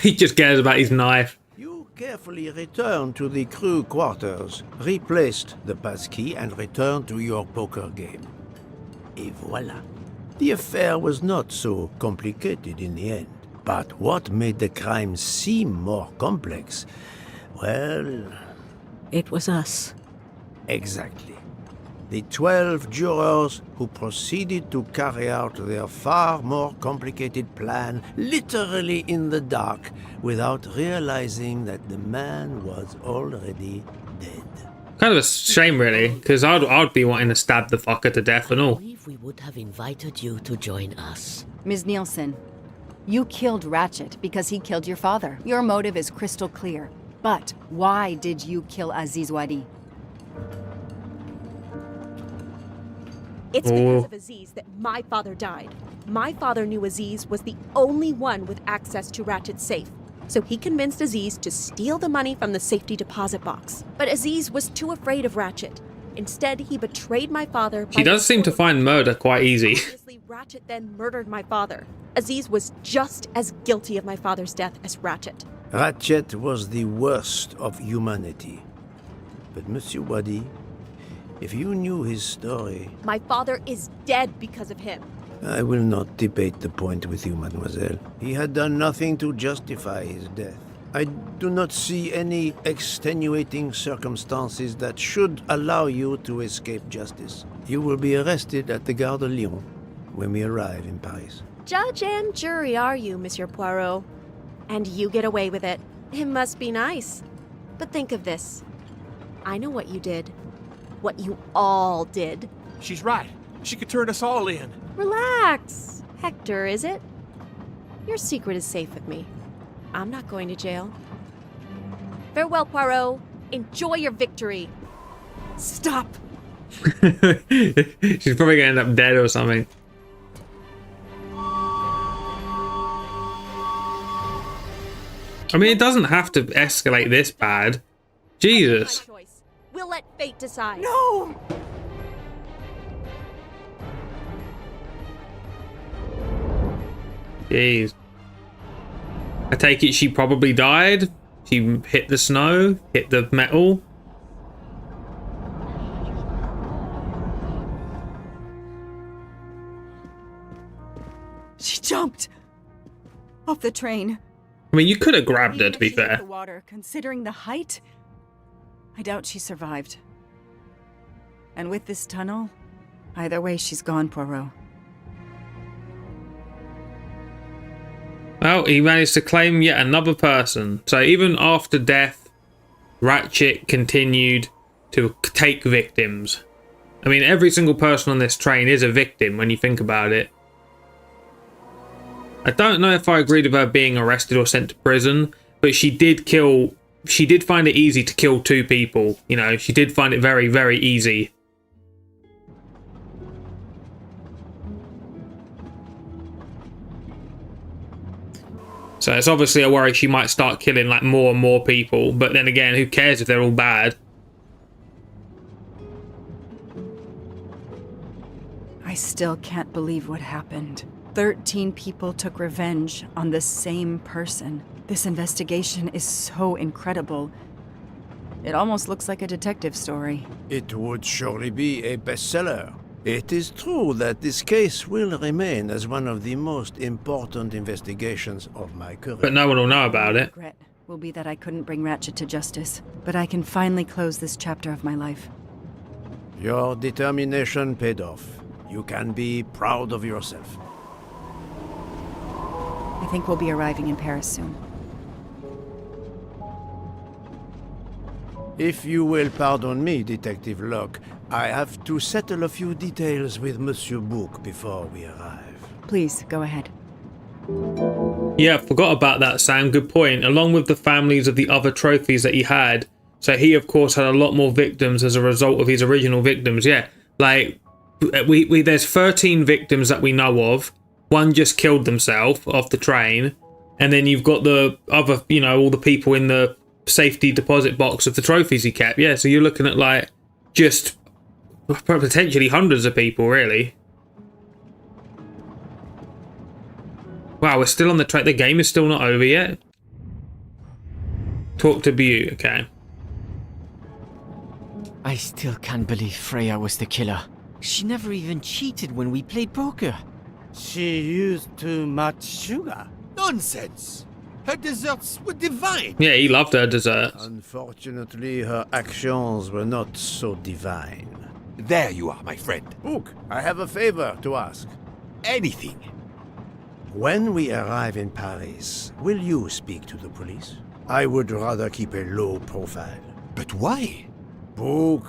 He just cares about his knife. You carefully returned to the crew quarters, replaced the passkey, and returned to your poker game. Et voila. The affair was not so complicated in the end. But what made the crime seem more complex? Well... It was us. Exactly. The 12 jurors who proceeded to carry out their far more complicated plan literally in the dark without realizing that the man was already dead. Kind of a shame, really, because I'd be wanting to stab the fucker to death and all. I believe we would have invited you to join us. Ms. Nielsen, You killed Ratchet because he killed your father. Your motive is crystal clear. But why did you kill Aziz Wadi? It's because of Aziz that my father died. My father knew Aziz was the only one with access to Ratchet's safe, so he convinced Aziz to steal the money from the safety deposit box. But Aziz was too afraid of Ratchet. Instead, he betrayed my father. She does seem to find murder quite easy. Obviously, Ratchet then murdered my father. Aziz was just as guilty of my father's death as Ratchet. Ratchet was the worst of humanity. But Monsieur Wadi, if you knew his story... My father is dead because of him. I will not debate the point with you, mademoiselle. He had done nothing to justify his death. I do not see any extenuating circumstances that should allow you to escape justice. You will be arrested at the Gare de Lyon when we arrive in Paris. Judge and jury are you, Monsieur Poirot? And you get away with it. It must be nice. But think of this. I know what you did. What you all did. She's right. She could turn us all in. Relax. Hector, is it? Your secret is safe with me. I'm not going to jail. Farewell, Poirot. Enjoy your victory. Stop. She's probably gonna end up dead or something. I mean, it doesn't have to escalate this bad. Jesus. We'll let fate decide. No! Jeez. I take it she probably died. She hit the snow, hit the metal. She jumped off the train. I mean, you could have grabbed her, to be Even if she hit fair. the water, considering the height, I doubt she survived. And with this tunnel, either way, she's gone, Poirot. Well, he managed to claim yet another person. So even after death, Ratchet continued to take victims. I mean, every single person on this train is a victim when you think about it. I don't know if I agreed with her being arrested or sent to prison, but she did find it easy to kill two people. You know, she did find it very, very easy. So it's obviously a worry she might start killing like more and more people, but then again, who cares if they're all bad? I still can't believe what happened. 13 people took revenge on the same person. This investigation is so incredible. It almost looks like a detective story. It would surely be a bestseller. It is true that this case will remain as one of the most important investigations of my career. But no one will know about it. Regret will be that I couldn't bring Ratchet to justice, but I can finally close this chapter of my life. Your determination paid off. You can be proud of yourself. I think we'll be arriving in Paris soon. If you will pardon me, Detective Locke, I have to settle a few details with Monsieur Bouc before we arrive. Please, go ahead. Yeah, I forgot about that, Sam. Good point. Along with the families of the other trophies that he had. So he, of course, had a lot more victims as a result of his original victims. Yeah, like, there's 13 victims that we know of. One just killed themselves off the train. And then you've got the other, you know, all the people in the safety deposit box of the trophies he kept. Yeah, so you're looking at, like, just potentially hundreds of people, really. Wow, we're still on the track. The game is still not over yet. Talk to Butte, okay. I still can't believe Freya was the killer. She never even cheated when we played poker. She used too much sugar. Nonsense! Her desserts were divine! Yeah, he loved her desserts. Unfortunately, her actions were not so divine. There you are, my friend. Bouc, I have a favor to ask. Anything. When we arrive in Paris, will you speak to the police? I would rather keep a low profile. But why? Bouc,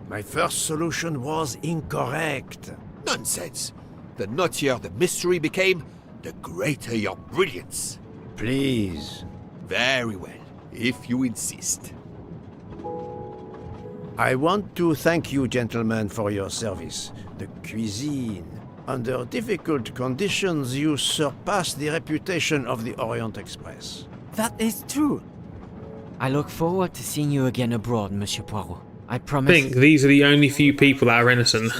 my first solution was incorrect. Nonsense. The nuttier the mystery became, the greater your brilliance. Please. Very well, if you insist. I want to thank you, gentlemen, for your service. The cuisine. Under difficult conditions, you surpass the reputation of the Orient Express. That is true. I look forward to seeing you again abroad, Monsieur Poirot. I promise. I think these are the only few people that are innocent.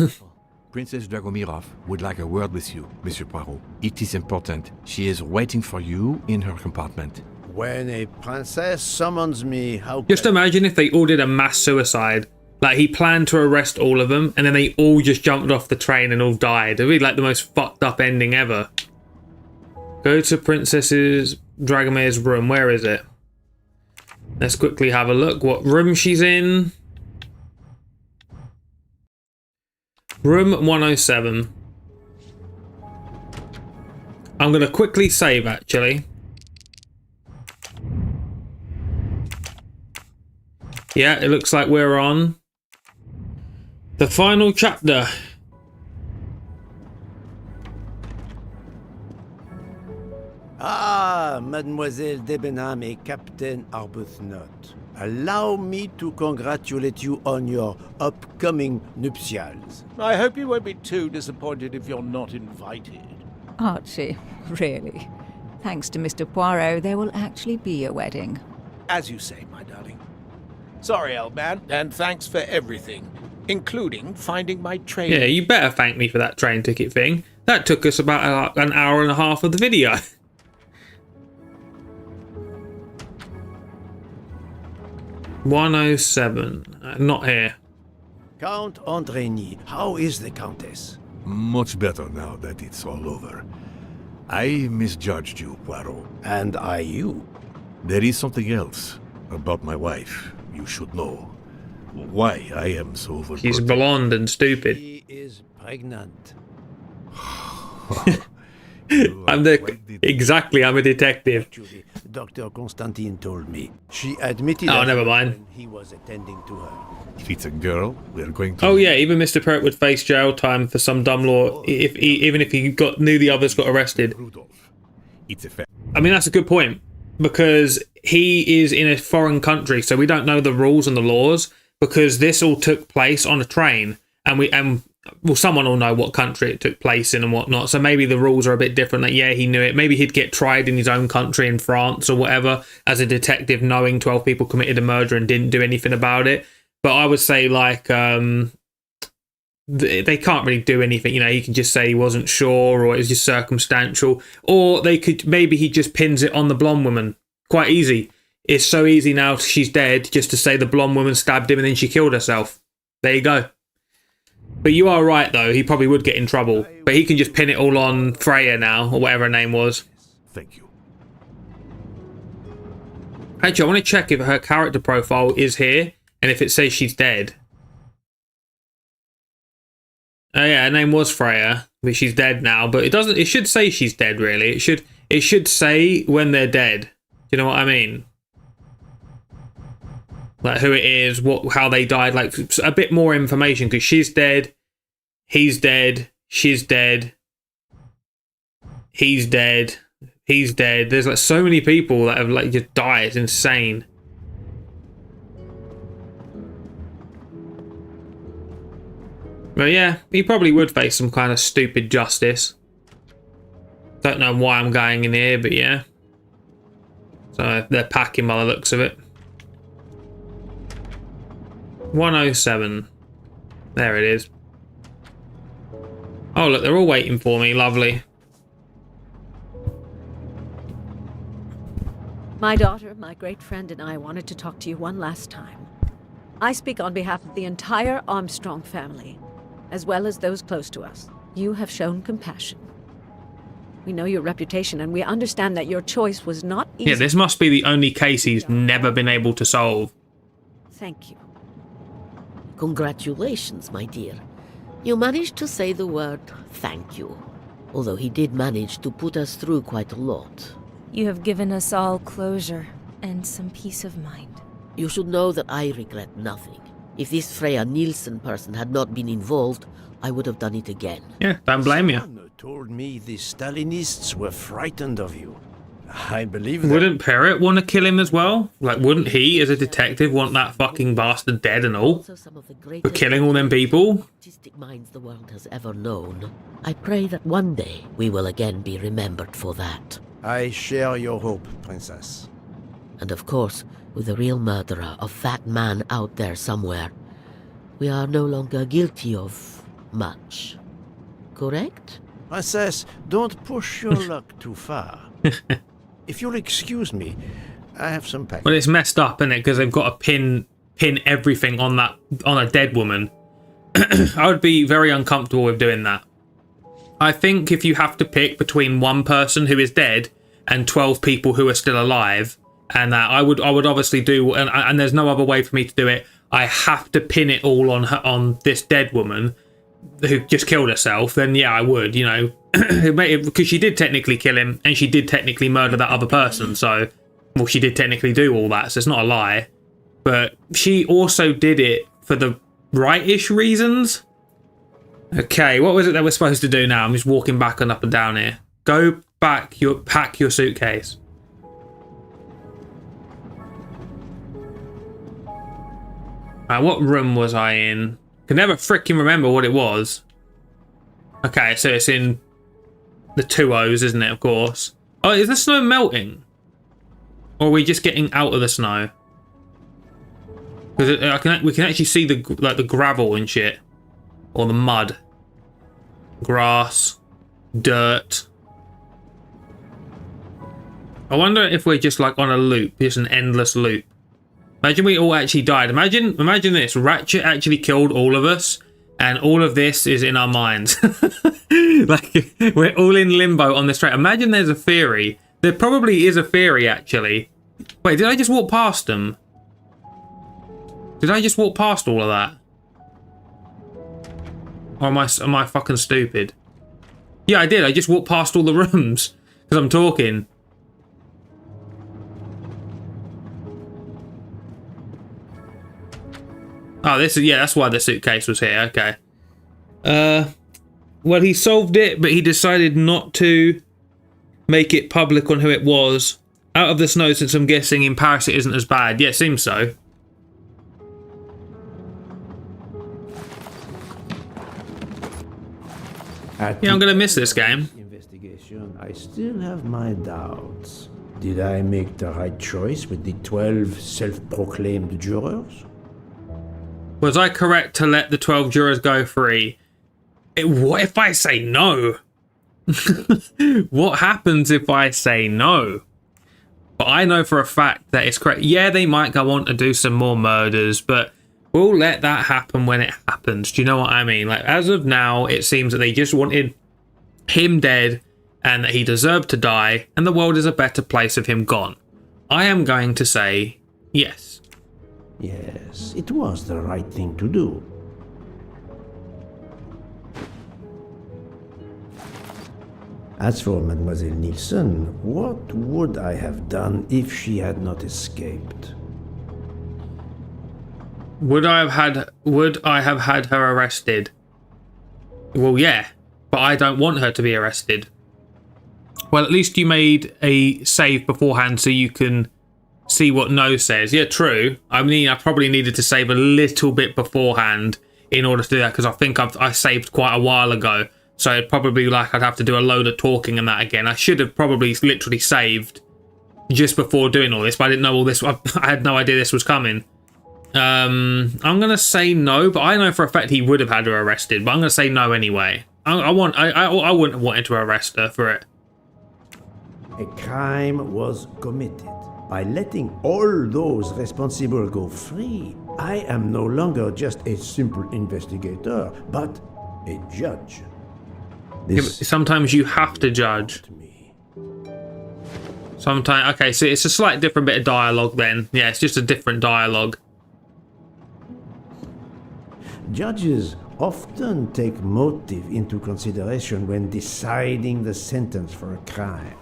Princess Dragomirov would like a word with you, Monsieur Poirot. It is important. She is waiting for you in her compartment. When a princess summons me, how Just imagine if they all did a mass suicide. Like, he planned to arrest all of them, and then they all just jumped off the train and all died. It'd be like the most fucked up ending ever. Go to Princess's Dragomir's room. Where is it? Let's quickly have a look what room she's in. Room 107. I'm going to quickly save, actually. Yeah, it looks like we're on the final chapter. Ah, Mademoiselle Debenham et Captain Arbuthnot. Allow me to congratulate you on your upcoming nuptials. I hope you won't be too disappointed if you're not invited. Archie, really? Thanks to Mr. Poirot, there will actually be a wedding. As you say, my darling. Sorry, old man, and thanks for everything, including finding my train. Yeah, you better thank me for that train ticket thing. That took us about an hour and a half of the video. $107. Not here. Count Andreny, how is the Countess? Much better now that it's all over. I misjudged you, Poirot. And I you. There is something else about my wife you should know. Why I am so overprotective. She's blonde and stupid. She is pregnant. I'm a detective. Actually, Dr. Constantine told me. She admitted Oh, that never mind. when he was attending to her. If it's a girl, we're going to... Oh yeah, even Mr. Perk would face jail time for some dumb law even if he knew the others got arrested. It's a fact. I mean, that's a good point, because he is in a foreign country, so we don't know the rules and the laws, because this all took place on a train, and someone will know what country it took place in and whatnot, so maybe the rules are a bit different. That, yeah, he knew it. Maybe he'd get tried in his own country in France or whatever as a detective, knowing 12 people committed a murder and didn't do anything about it. But I would say, like, they can't really do anything. You know, he can just say he wasn't sure, or it was just circumstantial. Or maybe he just pins it on the blonde woman. Quite easy. It's so easy now, she's dead, just to say the blonde woman stabbed him and then she killed herself. There you go. But you are right, though. He probably would get in trouble. But he can just pin it all on Freya now, or whatever her name was. Thank you. Actually, I want to check if her character profile is here, and if it says she's dead. Oh yeah, her name was Freya, but she's dead now. But it doesn't. It should say she's dead, really. It should say when they're dead. Do you know what I mean? Like who it is, how they died, like a bit more information, because she's dead, he's dead, she's dead, he's dead, he's dead. There's like so many people that have like just died. It's insane. But yeah, he probably would face some kind of stupid justice. Don't know why I'm going in here, but yeah. So they're packing by the looks of it. 107. There it is. Oh look, they're all waiting for me. Lovely. My daughter, my great friend, and I wanted to talk to you one last time. I speak on behalf of the entire Armstrong family, as well as those close to us. You have shown compassion. We know your reputation, and we understand that your choice was not easy. Yeah, this must be the only case he's never been able to solve. Thank you. Congratulations, my dear. You managed to say the word thank you, although he did manage to put us through quite a lot. You have given us all closure and some peace of mind. You should know that I regret nothing. If this Freya Nielsen person had not been involved, I would have done it again. Yeah, don't blame you. told me the Stalinists were frightened of you. I believe that. Wouldn't Perret want to kill him as well? Like, wouldn't he, as a detective, want that fucking bastard dead and all? For killing all them people? Artistic minds the world has ever known. I pray that one day we will again be remembered for that. I share your hope, Princess. And of course, with the real murderer of that man out there somewhere, we are no longer guilty of much. Correct? Princess, don't push your luck too far. If you'll excuse me, I have some packing. Well, it's messed up, isn't it? Because they've got to pin everything on a dead woman. I would be very uncomfortable with doing that. I think if you have to pick between one person who is dead and 12 people who are still alive, and that I would obviously do, and there's no other way for me to do it. I have to pin it all on this dead woman who just killed herself. Then yeah, I would, you know, because she did technically kill him and she did technically murder that other person. So, well, she did technically do all that, so it's not a lie. But she also did it for the right-ish reasons. Okay, what was it that we're supposed to do now? I'm just walking back and up and down here. Go back, pack your suitcase. What room was I in? Can never freaking remember what it was. Okay, so it's in the 2Os, isn't it? Of course. Oh, is the snow melting? Or are we just getting out of the snow? Because we can actually see the gravel and shit, or the mud, grass, dirt. I wonder if we're just like on a loop, just an endless loop. Imagine we all actually died. Imagine this. Ratchet actually killed all of us, and all of this is in our minds. Like, we're all in limbo on this track. Imagine there's a theory. There probably is a theory, actually. Wait, did I just walk past them? Did I just walk past all of that? Or am I fucking stupid? Yeah, I did. I just walked past all the rooms because I'm talking. Oh, that's why the suitcase was here. Okay. Well, he solved it, but he decided not to make it public on who it was. Out of the snow, since I'm guessing in Paris it isn't as bad. Yeah, it seems so. Yeah, I'm gonna miss this game. Investigation, I still have my doubts. Did I make the right choice with the 12 self-proclaimed jurors? Was I correct to let the 12 jurors go free? What if I say no? What happens if I say no? But I know for a fact that it's correct. Yeah, they might go on to do some more murders, but we'll let that happen when it happens. Do you know what I mean? Like, as of now, it seems that they just wanted him dead and that he deserved to die, and the world is a better place with him gone. I am going to say yes. Yes, it was the right thing to do. As for Mademoiselle Nielsen, what would I have done if she had not escaped? Would I have had her arrested? Well, yeah, but I don't want her to be arrested. Well, at least you made a save beforehand so you can see what no says. Yeah, true. I mean, I probably needed to save a little bit beforehand in order to do that, because I think I saved quite a while ago. So it'd probably like I'd have to do a load of talking and that again. I should have probably literally saved just before doing all this, but I didn't know all this. I had no idea this was coming. I'm gonna say no, but I know for a fact he would have had her arrested. But I'm gonna say no anyway. I wouldn't have wanted to arrest her for it. A crime was committed. By letting all those responsible go free, I am no longer just a simple investigator, but a judge. Sometimes you have to judge. Sometimes, okay, so it's a slight different bit of dialogue then. Yeah, it's just a different dialogue. Judges often take motive into consideration when deciding the sentence for a crime.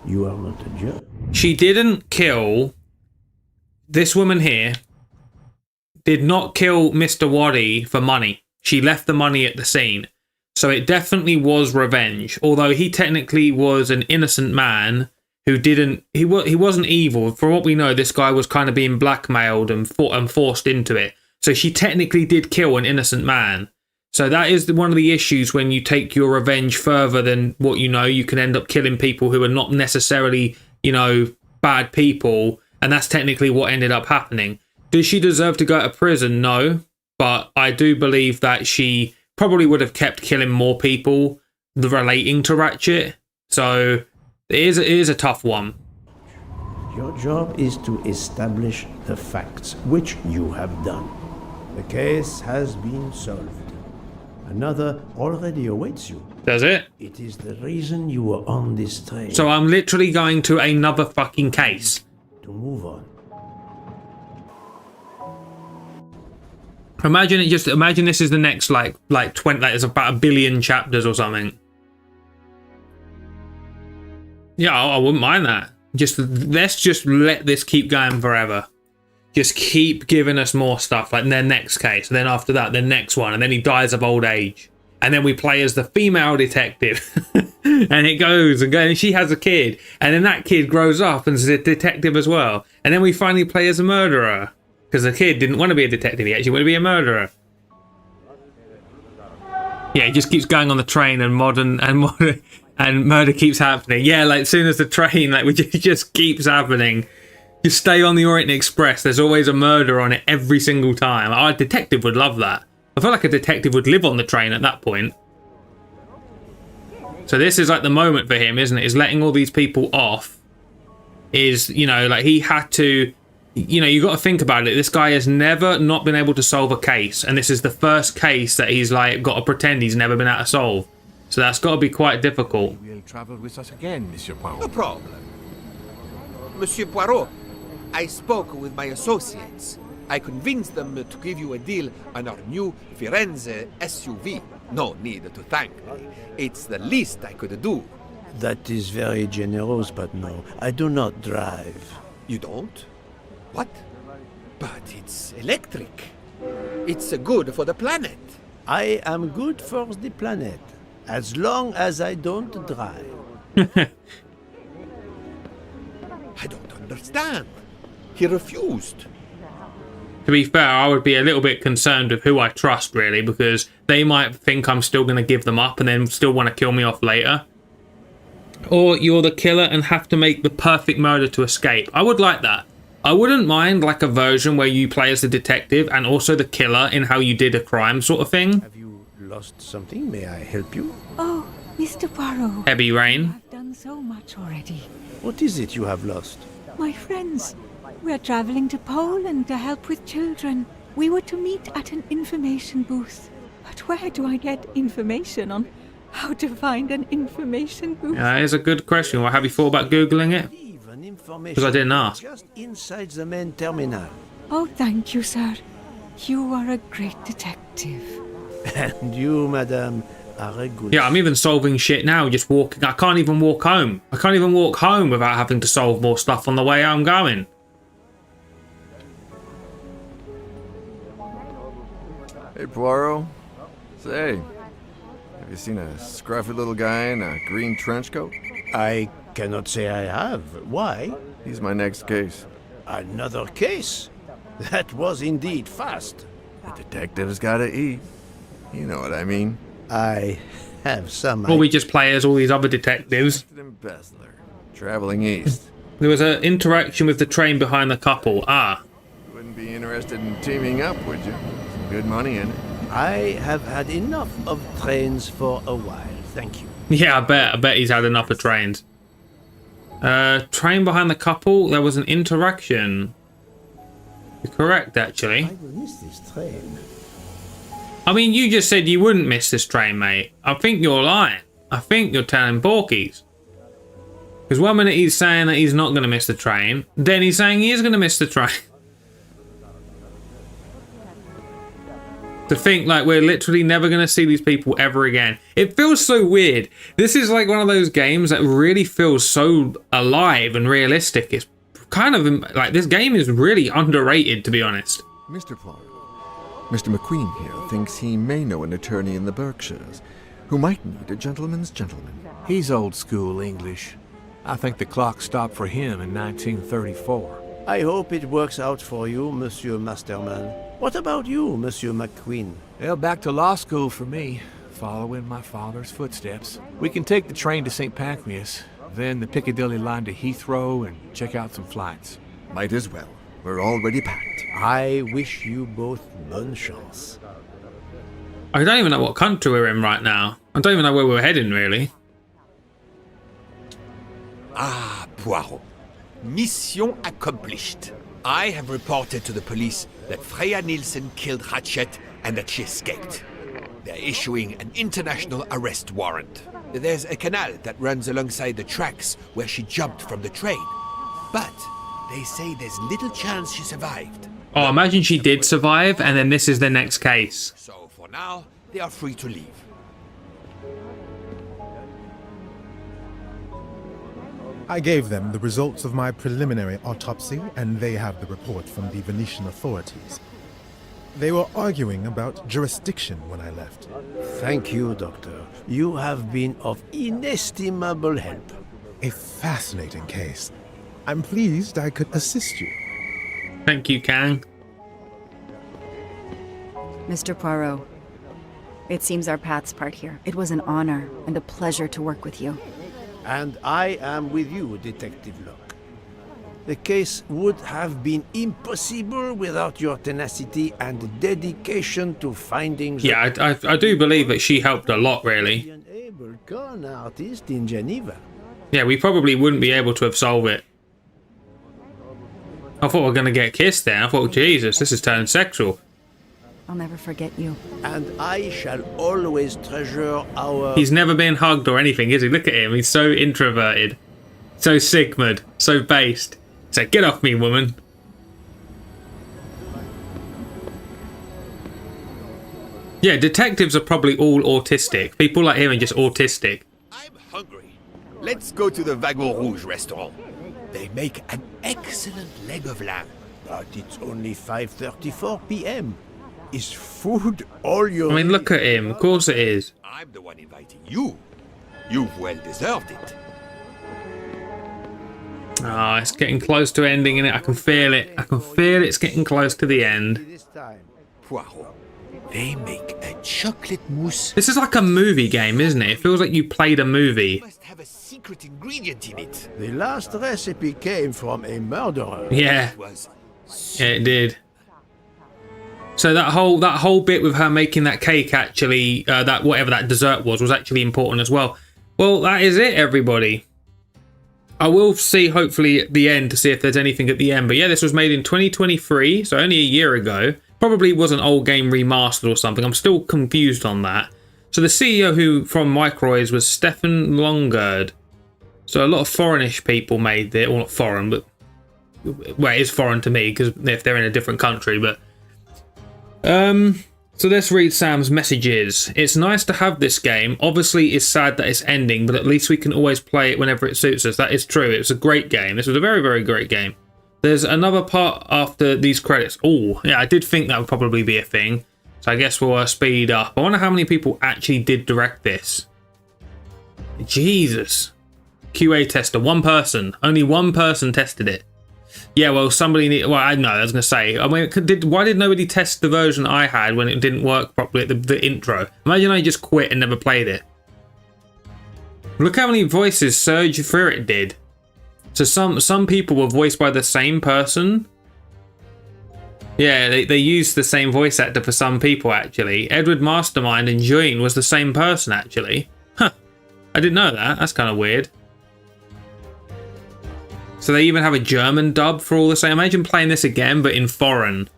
You are not a judge. She didn't kill this woman here. Did not kill Mr. Waddy for money. She left the money at the scene. So it definitely was revenge. Although he technically was an innocent man who didn't... He wasn't evil. For what we know, this guy was kind of being blackmailed and forced into it. So she technically did kill an innocent man. So that is one of the issues when you take your revenge further than what you know. You can end up killing people who are not necessarily, you know, bad people. And that's technically what ended up happening. Does she deserve to go to prison? No. But I do believe that she probably would have kept killing more people relating to Ratchet. So it is a tough one. Your job is to establish the facts, which you have done. The case has been solved. Another already awaits you. Does it? It is the reason you were on this train. So I'm literally going to another fucking case. To move on. Imagine this is the next like 20, like it's about 1 billion chapters or something. Yeah, I wouldn't mind that. Let's just let this keep going forever. Just keep giving us more stuff, like their next case, and then after that, the next one, and then he dies of old age. And then we play as the female detective. And it goes and goes, and she has a kid. And then that kid grows up and is a detective as well. And then we finally play as a murderer. Because the kid didn't want to be a detective, he actually wanted to be a murderer. Yeah, it just keeps going on the train and murder keeps happening. Yeah, like as soon as the train, like it just keeps happening. You stay on the Orient Express, there's always a murder on it every single time. A detective would love that. I feel like a detective would live on the train at that point. So this is like the moment for him, isn't it? Is letting all these people off. Is, you know, like he had to... You know, you got to think about it. This guy has never not been able to solve a case. And this is the first case that he's like got to pretend he's never been able to solve. So that's got to be quite difficult. You will travel with us again, Monsieur Poirot. No problem. Monsieur Poirot, I spoke with my associates. I convinced them to give you a deal on our new Firenze SUV. No need to thank me. It's the least I could do. That is very generous, but no, I do not drive. You don't? What? But it's electric. It's good for the planet. I am good for the planet, as long as I don't drive. I don't understand. He refused. To be fair, I would be a little bit concerned with who I trust, really, because they might think I'm still going to give them up and then still want to kill me off later. Or you're the killer and have to make the perfect murder to escape. I would like that. I wouldn't mind like a version where you play as the detective and also the killer in how you did a crime sort of thing. Have you lost something? May I help you? Oh, Mr. Poirot. Heavy rain. I've done so much already. What is it you have lost? My friends. We're traveling to Poland to help with children. We were to meet at an information booth. But where do I get information on how to find an information booth? Yeah, that is a good question. Well, have you thought about Googling it? Because I didn't ask. Just inside the main terminal. Oh, thank you, sir. You are a great detective. And you, madame, are a good... Yeah, I'm even solving shit now, just walking. I can't even walk home. I can't even walk home without having to solve more stuff on the way I'm going. Hey, Poirot. Say, have you seen a scruffy little guy in a green trench coat? I cannot say I have. Why? He's my next case. Another case? That was indeed fast. The detective's gotta eat. You know what I mean. I have some... Or we just play as all these other detectives. Embezzler, traveling east. There was an interaction with the train behind the couple. Ah. You wouldn't be interested in teaming up, would you? Some good money in it. I have had enough of trains for a while, thank you. Yeah, I bet he's had enough of trains. Train behind the couple, there was an interaction. You're correct, actually. I will miss this train. I mean, you just said you wouldn't miss this train, mate. I think you're lying. I think you're telling porkies. Because 1 minute he's saying that he's not going to miss the train, then he's saying he is going to miss the train. To think like we're literally never going to see these people ever again. It feels so weird. This is like one of those games that really feels so alive and realistic. It's kind of like this game is really underrated, to be honest. Mr. Poirot, Mr. McQueen here thinks he may know an attorney in the Berkshires who might need a gentleman's gentleman. He's old school English. I think the clock stopped for him in 1934. I hope it works out for you, Monsieur Masterman. What about you, Monsieur McQueen? Well, back to law school for me, following my father's footsteps. We can take the train to St. Pancras, then the Piccadilly line to Heathrow and check out some flights. Might as well. We're already packed. I wish you both bonne chance. I don't even know what country we're in right now. I don't even know where we're heading, really. Ah, Poirot. Mission accomplished. I have reported to the police that Freya Nielsen killed Ratchet and that she escaped. They're issuing an international arrest warrant. There's a canal that runs alongside the tracks where she jumped from the train. But they say there's little chance she survived. Oh, imagine she did survive and then this is the next case. So for now, they are free to leave. I gave them the results of my preliminary autopsy, and they have the report from the Venetian authorities. They were arguing about jurisdiction when I left. Thank you, Doctor. You have been of inestimable help. A fascinating case. I'm pleased I could assist you. Thank you, Kang. Mr. Poirot, it seems our paths part here. It was an honor and a pleasure to work with you. And I am with you, Detective Locke. The case would have been impossible without your tenacity and dedication to finding... Yeah, I do believe that she helped a lot, really. An able con artist in Geneva. Yeah, we probably wouldn't be able to have solved it. I thought we were going to get kissed there. I thought, Jesus, this is turning sexual. I'll never forget you. And I shall always treasure our... He's never been hugged or anything, is he? Look at him. He's so introverted. So Sigmund. So based. So get off me, woman. Yeah, detectives are probably all autistic. People like him are just autistic. I'm hungry. Let's go to the Wagon Rouge restaurant. They make an excellent leg of lamb. But it's only 5:34 p.m. Is food all your... I mean, look at him. Of course it is. I'm the one inviting you. You've well deserved it. Ah, it's getting close to ending, innit? I can feel it. I can feel it's getting close to the end. This time. Poirot, they make a chocolate mousse. This is like a movie game, isn't it? It feels like you played a movie. Must have a secret ingredient in it. The last recipe came from a murderer. Yeah. Was Yeah, it did. So that whole bit with her making that cake, actually, that whatever that dessert was actually important as well. Well, that is it, everybody. I will see, hopefully, at the end to see if there's anything at the end. But yeah, this was made in 2023, so only a year ago. Probably was an old game remastered or something. I'm still confused on that. So the CEO from Microids was Stefan Longard. So a lot of foreignish people made it. Well, not foreign, but... Well, it is foreign to me, because if they're in a different country, but... So let's read Sam's messages. It's nice to have this game. Obviously, it's sad that it's ending, but at least we can always play it whenever it suits us. That is true. It's a great game. This was a very, very great game. There's another part after these credits. Oh, yeah, I did think that would probably be a thing. So I guess we'll speed up. I wonder how many people actually did direct this. Jesus. QA tester. One person. Only one person tested it. Yeah, well, somebody need. Well, I know. I was gonna say. I mean, why did nobody test the version I had when it didn't work properly at the intro? Imagine I just quit and never played it. Look how many voices Serge Fririt did. So some people were voiced by the same person. Yeah, they used the same voice actor for some people actually. Edward Mastermind and Jean was the same person actually. Huh. I didn't know that. That's kind of weird. So they even have a German dub for all the same. Imagine playing this again, but in foreign.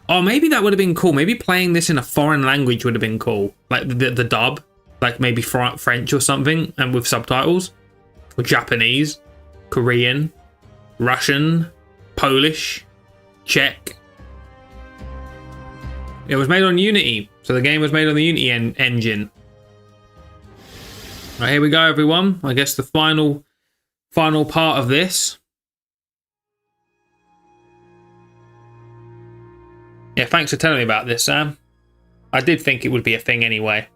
Oh, maybe that would have been cool. Maybe playing this in a foreign language would have been cool. Like the dub. Like maybe French or something, and with subtitles. Or Japanese. Korean. Russian. Polish. Czech. It was made on Unity. So the game was made on the Unity engine. Right, here we go, everyone. I guess the final part of this. Yeah, thanks for telling me about this, Sam. I did think it would be a thing anyway.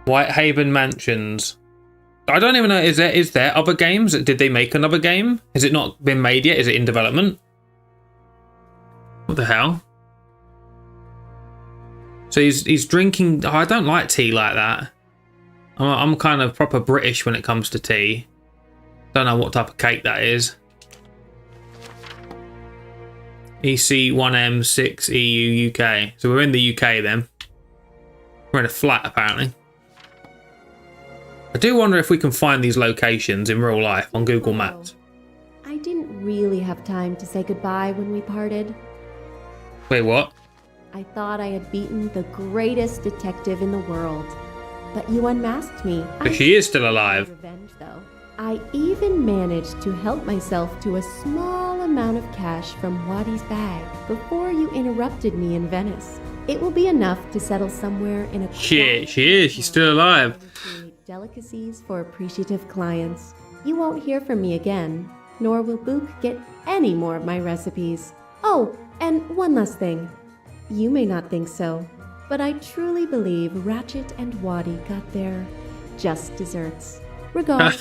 Whitehaven Mansions. I don't even know, is there other games? Did they make another game? Has it not been made yet? Is it in development? What the hell? So he's drinking... Oh, I don't like tea like that. I'm kind of proper British when it comes to tea. Don't know what type of cake that is. EC1M6EU UK. So we're in the UK then. We're in a flat apparently. I do wonder if we can find these locations in real life on Google Maps. I didn't really have time to say goodbye when we parted. Wait, what? I thought I had beaten the greatest detective in the world. But you unmasked me. But she is still alive. Revenge, though. I even managed to help myself to a small amount of cash from Wadi's bag before you interrupted me in Venice. It will be enough to settle somewhere in a... Shit, she is. She's still alive. Delicacies for appreciative clients. You won't hear from me again, nor will Book get any more of my recipes. Oh, and one last thing. You may not think so, but I truly believe Ratchet and Wadi got their just desserts. Regards.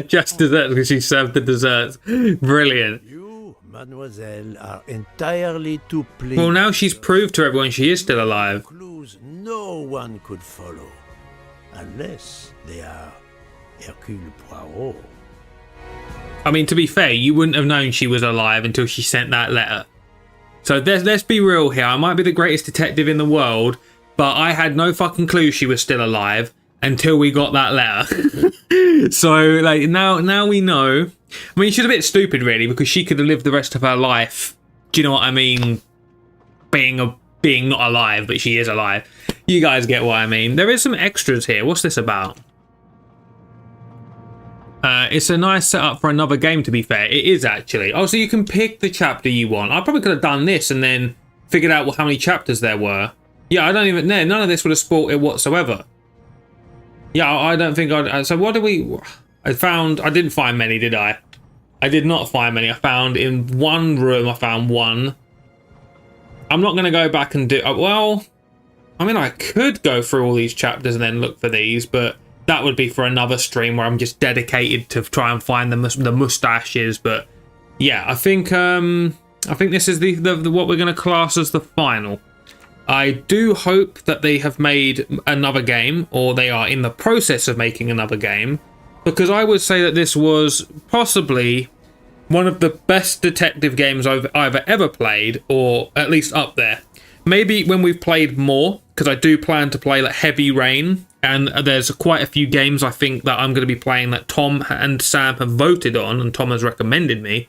Just desserts, because she served the desserts. Brilliant. You, mademoiselle, are entirely too pleased. Well, now she's proved to everyone she is still alive. Clues no one could follow, unless they are Hercule Poirot. I mean, to be fair, you wouldn't have known she was alive until she sent that letter. So let's be real here. I might be the greatest detective in the world, but I had no fucking clue she was still alive until we got that letter. So, like, now we know. I mean, she's a bit stupid, really, because she could have lived the rest of her life. Do you know what I mean? Being not alive, but she is alive. You guys get what I mean. There is some extras here. What's this about? It's a nice setup for another game, to be fair. It is, actually. Oh, so you can pick the chapter you want. I probably could have done this and then figured out how many chapters there were. Yeah, I don't even know. None of this would have spoiled it whatsoever. Yeah, I don't think I'd... So what do we... I didn't find many, did I? I did not find many. I found in one room, I found one. I'm not going to go back and do... Well, I mean, I could go through all these chapters and then look for these, but... That would be for another stream where I'm just dedicated to try and find the mustaches. But yeah, I think this is the what we're going to class as the final. I do hope that they have made another game, or they are in the process of making another game, because I would say that this was possibly one of the best detective games I've either ever played, or at least up there. Maybe when we've played more, because I do plan to play like Heavy Rain. And there's quite a few games I think that I'm going to be playing that Tom and Sam have voted on and Tom has recommended me.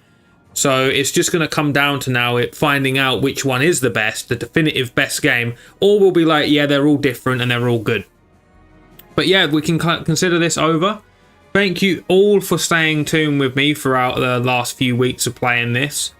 So it's just going to come down to now finding out which one is the best, the definitive best game. Or we'll be like, yeah, they're all different and they're all good. But yeah, we can consider this over. Thank you all for staying tuned with me throughout the last few weeks of playing this.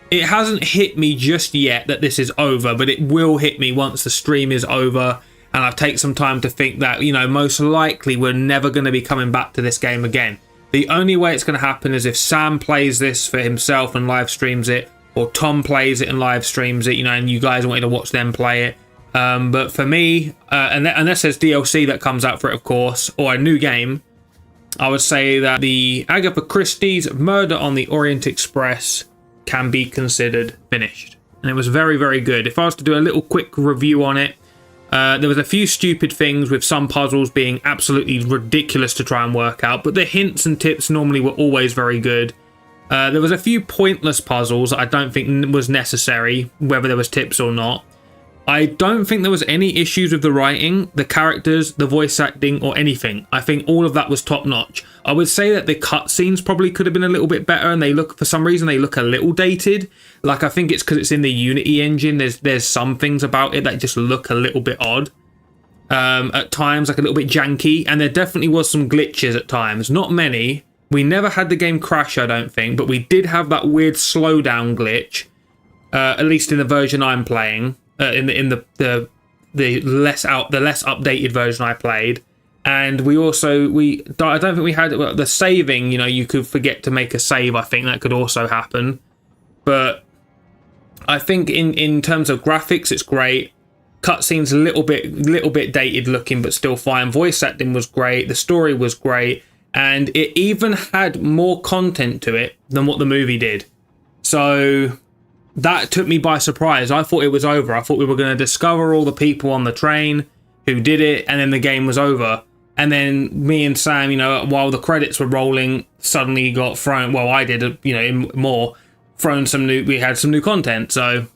It hasn't hit me just yet that this is over, but it will hit me once the stream is over and I take some time to think that, you know, most likely we're never going to be coming back to this game again. The only way it's going to happen is if Sam plays this for himself and live streams it, or Tom plays it and live streams it, you know, and you guys want to watch them play it. But for me, unless there's DLC that comes out for it, of course, or a new game, I would say that the Agatha Christie's Murder on the Orient Express can be considered finished, and it was very, very good. If I was to do a little quick review on it, there was a few stupid things with some puzzles being absolutely ridiculous to try and work out, but the hints and tips normally were always very good. There was a few pointless puzzles that I don't think was necessary, whether there was tips or not. I don't think there was any issues with the writing, the characters, the voice acting, or anything. I think all of that was top notch. I would say that the cutscenes probably could have been a little bit better, and for some reason they look a little dated. Like, I think it's because it's in the Unity engine. There's some things about it that just look a little bit odd. At times, like a little bit janky, and there definitely was some glitches at times. Not many. We never had the game crash, I don't think, but we did have that weird slowdown glitch. At least in the version I'm playing. In the less updated version I played, and I don't think we had the saving. You know, you could forget to make a save. I think that could also happen, but I think in terms of graphics, it's great. Cutscenes a little bit dated looking, but still fine. Voice acting was great. The story was great. And it even had more content to it than what the movie did. So that took me by surprise. I thought it was over. I thought we were going to discover all the people on the train who did it, and then the game was over. And then me and Sam, you know, while the credits were rolling, suddenly got thrown. Well, I did, you know, more. We had some new content. So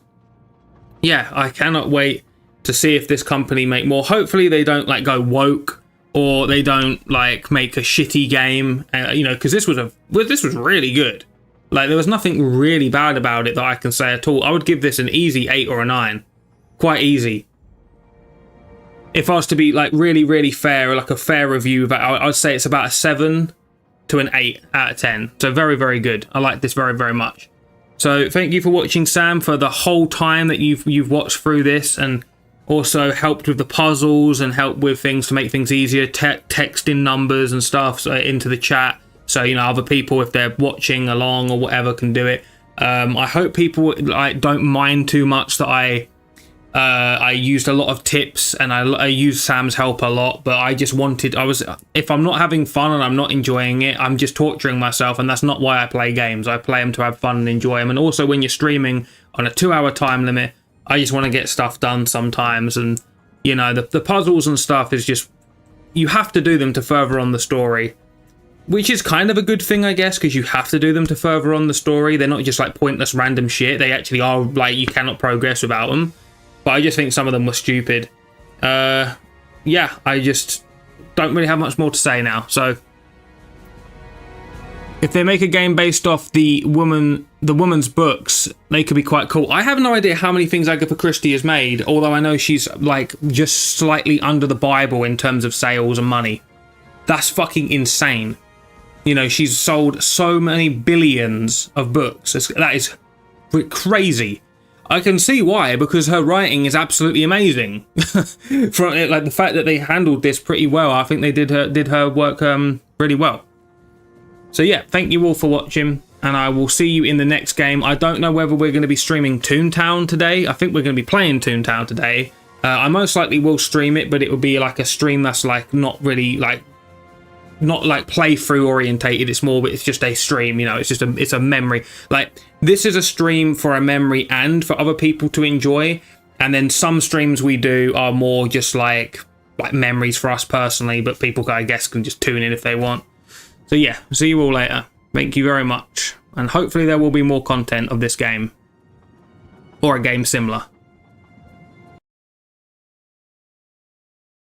yeah, I cannot wait to see if this company make more. Hopefully they don't like go woke, or they don't like make a shitty game, you know, because this was really good. Like, there was nothing really bad about it that I can say at all. I would give this an easy 8 or a 9, quite easy. If I was to be like really fair, like a fair review, I'd say it's about a 7 to an 8 out of 10. So very, very good. I like this very, very much. So thank you for watching, Sam, for the whole time that you've watched through this, and also helped with the puzzles and helped with things to make things easier, texting numbers and stuff into the chat, so you know other people, if they're watching along or whatever, can do it. I hope people like don't mind too much that I used a lot of tips, and I used Sam's help a lot, but if I'm not having fun and I'm not enjoying it, I'm just torturing myself, and that's not why I play games. I play them to have fun and enjoy them. And also, when you're streaming on a 2-hour time limit, I just want to get stuff done sometimes, and you know, the puzzles and stuff is just, you have to do them to further on the story, which is kind of a good thing, I guess, because you have to do them to further on the story. They're not just like pointless random shit. They actually are, like, you cannot progress without them. But I just think some of them were stupid. Yeah, I just don't really have much more to say now. So if they make a game based off the woman's books, they could be quite cool. I have no idea how many things Agatha Christie has made, although I know she's like just slightly under the Bible in terms of sales and money. That's fucking insane. You know, she's sold so many billions of books. That is crazy. I can see why, because her writing is absolutely amazing. From like the fact that they handled this pretty well, I think they did her work really well. So yeah, thank you all for watching, and I will see you in the next game. I don't know whether we're going to be streaming Toontown today. I think we're going to be playing Toontown today. I most likely will stream it, but it will be like a stream that's like not really like, not like playthrough orientated. It's more, it's just a stream, you know, it's a memory. Like, this is a stream for a memory and for other people to enjoy. And then some streams we do are more just like memories for us personally, but people, I guess, can just tune in if they want. So yeah, see you all later. Thank you very much. And hopefully there will be more content of this game, or a game similar.